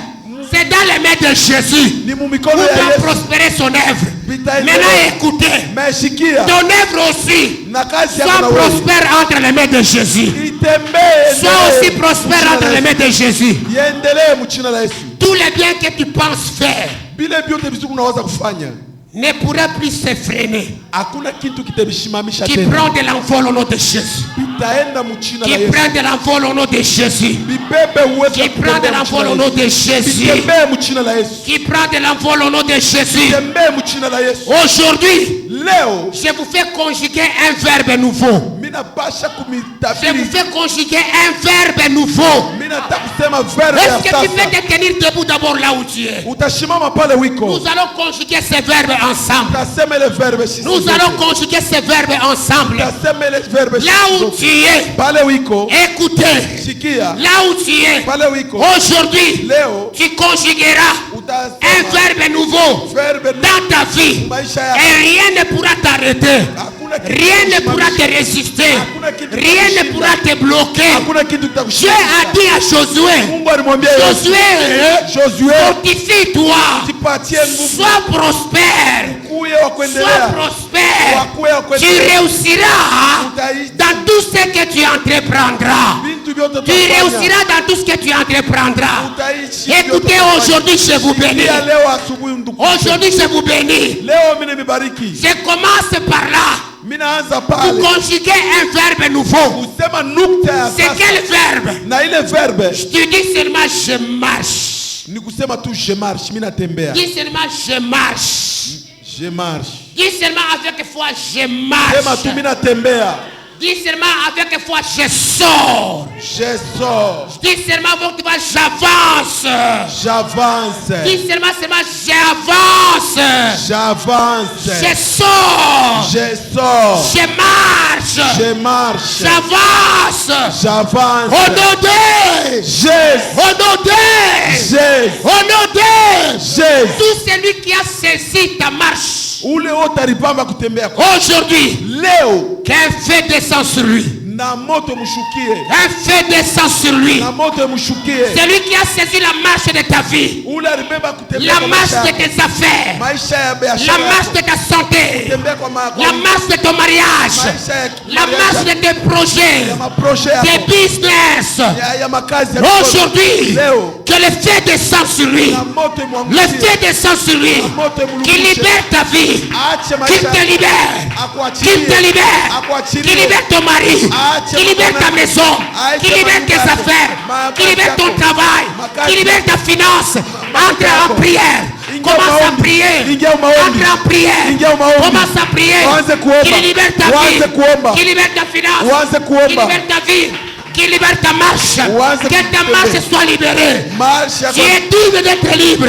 C'est dans les mains de Jésus. Ni mu Où mikono ya doit Yesu. prospérer son œuvre. Vitaendelea. Maintenant écoutez, Meshikia. ton œuvre aussi Na kazi yako soit na wewe. prospère entre les mains de Jésus. Itembee. Sois aussi prospère entre les mains de Jésus. Iendelee mchina la Yesu. Tous les biens que tu penses faire Vile vyote vizuri unaweza kufanya. ne pourra plus se freiner. Hakuna kitu kitabishimamisha Qui tena. prend de l'envol au nom de Jésus. Itaenda mchina Qui la Yesu. prend de l'envol au nom de Jésus. Bibebe uwezo Qui wa prend de kutembea l'envol mchina au la nom de Yesu. Jésus. Bitembee mchina la Yesu. Qui prend de l'envol au nom de Jésus. Tembee mchina la Yesu. Aujourd'hui, Leo je vous fais conjuguer un verbe nouveau. mina pasha Je vous kumitafiri. fais conjuguer un verbe nouveau. Mina nataka kusema verbe ya Est-ce que tu peux sasa. te tenir debout d'abord là où tu es? Utashimama pale wiko. Nous allons conjuguer ces verbes ensemble. Utasema ile verbe sisi. Nous zote. allons conjuguer ces verbes ensemble. Utasema ile verbe Là sisi où zote. tu es, Pale wiko. écoutez. Sikia. Là où tu es, Pale wiko. aujourd'hui, Leo tu conjugueras un utasema verbe nouveau verbe dans ta vie. maisha yako. Et rien ne pourra t'arrêter. Hakuna kitu Rien ne pourra te kitakushimamisha. résister. Hakuna kitu Rien ne kitakushinda. pourra te bloquer. Hakuna kitu Dieu kitakushinda. a dit à Josué, Mungu alimwambia Yoshua, Josué, fortifie-toi, jipatie nguvu, sois prospère, kuye wa sois kuendelea, prospère. wakuye wa Tu kuendelea. réussiras Utaishi dans tout ce que tu entreprendras. vitu vyote Tu utafanya. réussiras dans tout ce que tu entreprendras. Utaishi Écoutez, vyote utafanya. aujourd'hui, je vous bénis. Sikia leo asubuhi ndugu. Aujourd'hui, je vous bénis. Leo mimi nimebariki. Je commence par là. Mimi naanza Pour pale. conjuguer un verbe nouveau. Usema nukta ya C'est sasa. quel verbe? Na ile verbe Tu dis seulement je marche. ni kusema tu je marche, mimi natembea. Dis seulement je marche. Je marche. Dis seulement avec foi je Sema marche. tu mimi natembea. Dis seulement avec foi je sors. Je sors. Dis seulement avec toi j'avance. J'avance. Dis seulement j'avance. J'avance. Je sors. Je sors. Je marche. Je marche. J'avance. J'avance. Au nom de Jésus. Au nom de Jésus. Au nom de Jésus. tout celui qui a saisi ta marche. Ule wote alipamba kutembea. Aujourd'hui, Leo qu'un feu descend sur lui. na moto mshukie. Un feu descend sur lui. Na moto mshukie. Celui qui a saisi la marche de ta vie. Ule alibeba kutembea. La kwa marche maisha de yako. tes affaires. Maisha ya La biashara. marche de ta santé. Tembea kwa la marche de ton mariage, maisha ya la marche de tes projets, ya maproje tes yako business. ya makazi ya mikono. Aujourd'hui, Leo que le feu descend sur lui. na moto Le imwangukie. feu descend sur lui. Qui libère ta vie. Aache Qui maisha te libère. akuachilie. Qui te libère. Akuachilie. Qui libère ton mari. Aache Qui libère ta mwanamke. maison. Aache Qui libère tes manyumba yako. affaires. Qui Makazi libère ton yako. travail. Makazi Qui libère ta finance. Entre yako. en prière. Ingia Commence à maombi. prier. Ingia maombi. Entre en prière. Ingia maombi. Commence à prier. Uanze kuomba. Qui libère ta Uanze vie. kuomba. Qui libère ta finance. Uanze kuomba. Qui libère ta vie. Qui libère ta marche. Uanze Que ta kutembea. marche soit libérée. Marche yako. Tu es digne d'être libre.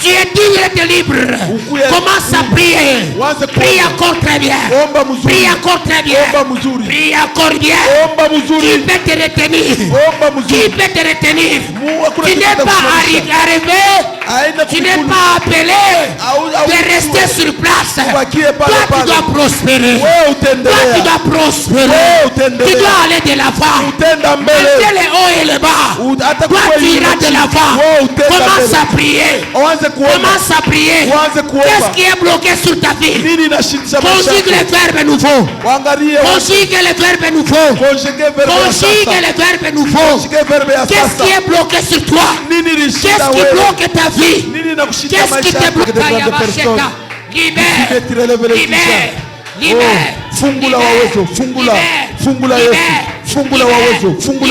Tu es digne d'être libre. Ukuye- Commence à prier. Uanze Prie kuomba. encore très bien. Omba mzuri. Prie encore très bien. Omba mzuri. Prie encore bien. Omba Qui mzuri. peut te retenir? Omba Qui mzuri. peut te retenir? Mungu hakuna Tu kitu n'es pas kitakusimamisha. arrivé. Haina Tu n'es kukulu. pas appelé Au- de rester sur place. Ubakie pale Toi, tu pale. dois prospérer. Wewe Toi, tu utendelea. dois prospérer. Wewe utendelea. Tu dois aller de l'avant. Utenda mbele. Entre les hauts et les bas. Hata Toi, kwa tu hiyo iras de chini. l'avant. Wewe utenda Commence mbele. à prier. Uanze kuomba. Commence à prier. Uanze kuomba. Qu'est-ce qui est bloqué sur ta vie? Nini inashindisha maisha Conjugue yako? les verbes nouveaux. Waangalie Conjugue les verbes nouveaux. conjugue verbe ya Conjugue sasa. les verbes nouveaux. Conjugue verbe ya Qu'est-ce qui sasa. est bloqué sur toi? Nini ilishinda Qu'est-ce qui wewe? bloque ta vie? Nini inakushinda Qu'est-ce qui maisha te yako? bloque? Yabasheka. Libère. Libère. Fungula Libère. wawezo, fungula, Libère. fungula Libère. Yesu, fungula Libère. wawezo, fungula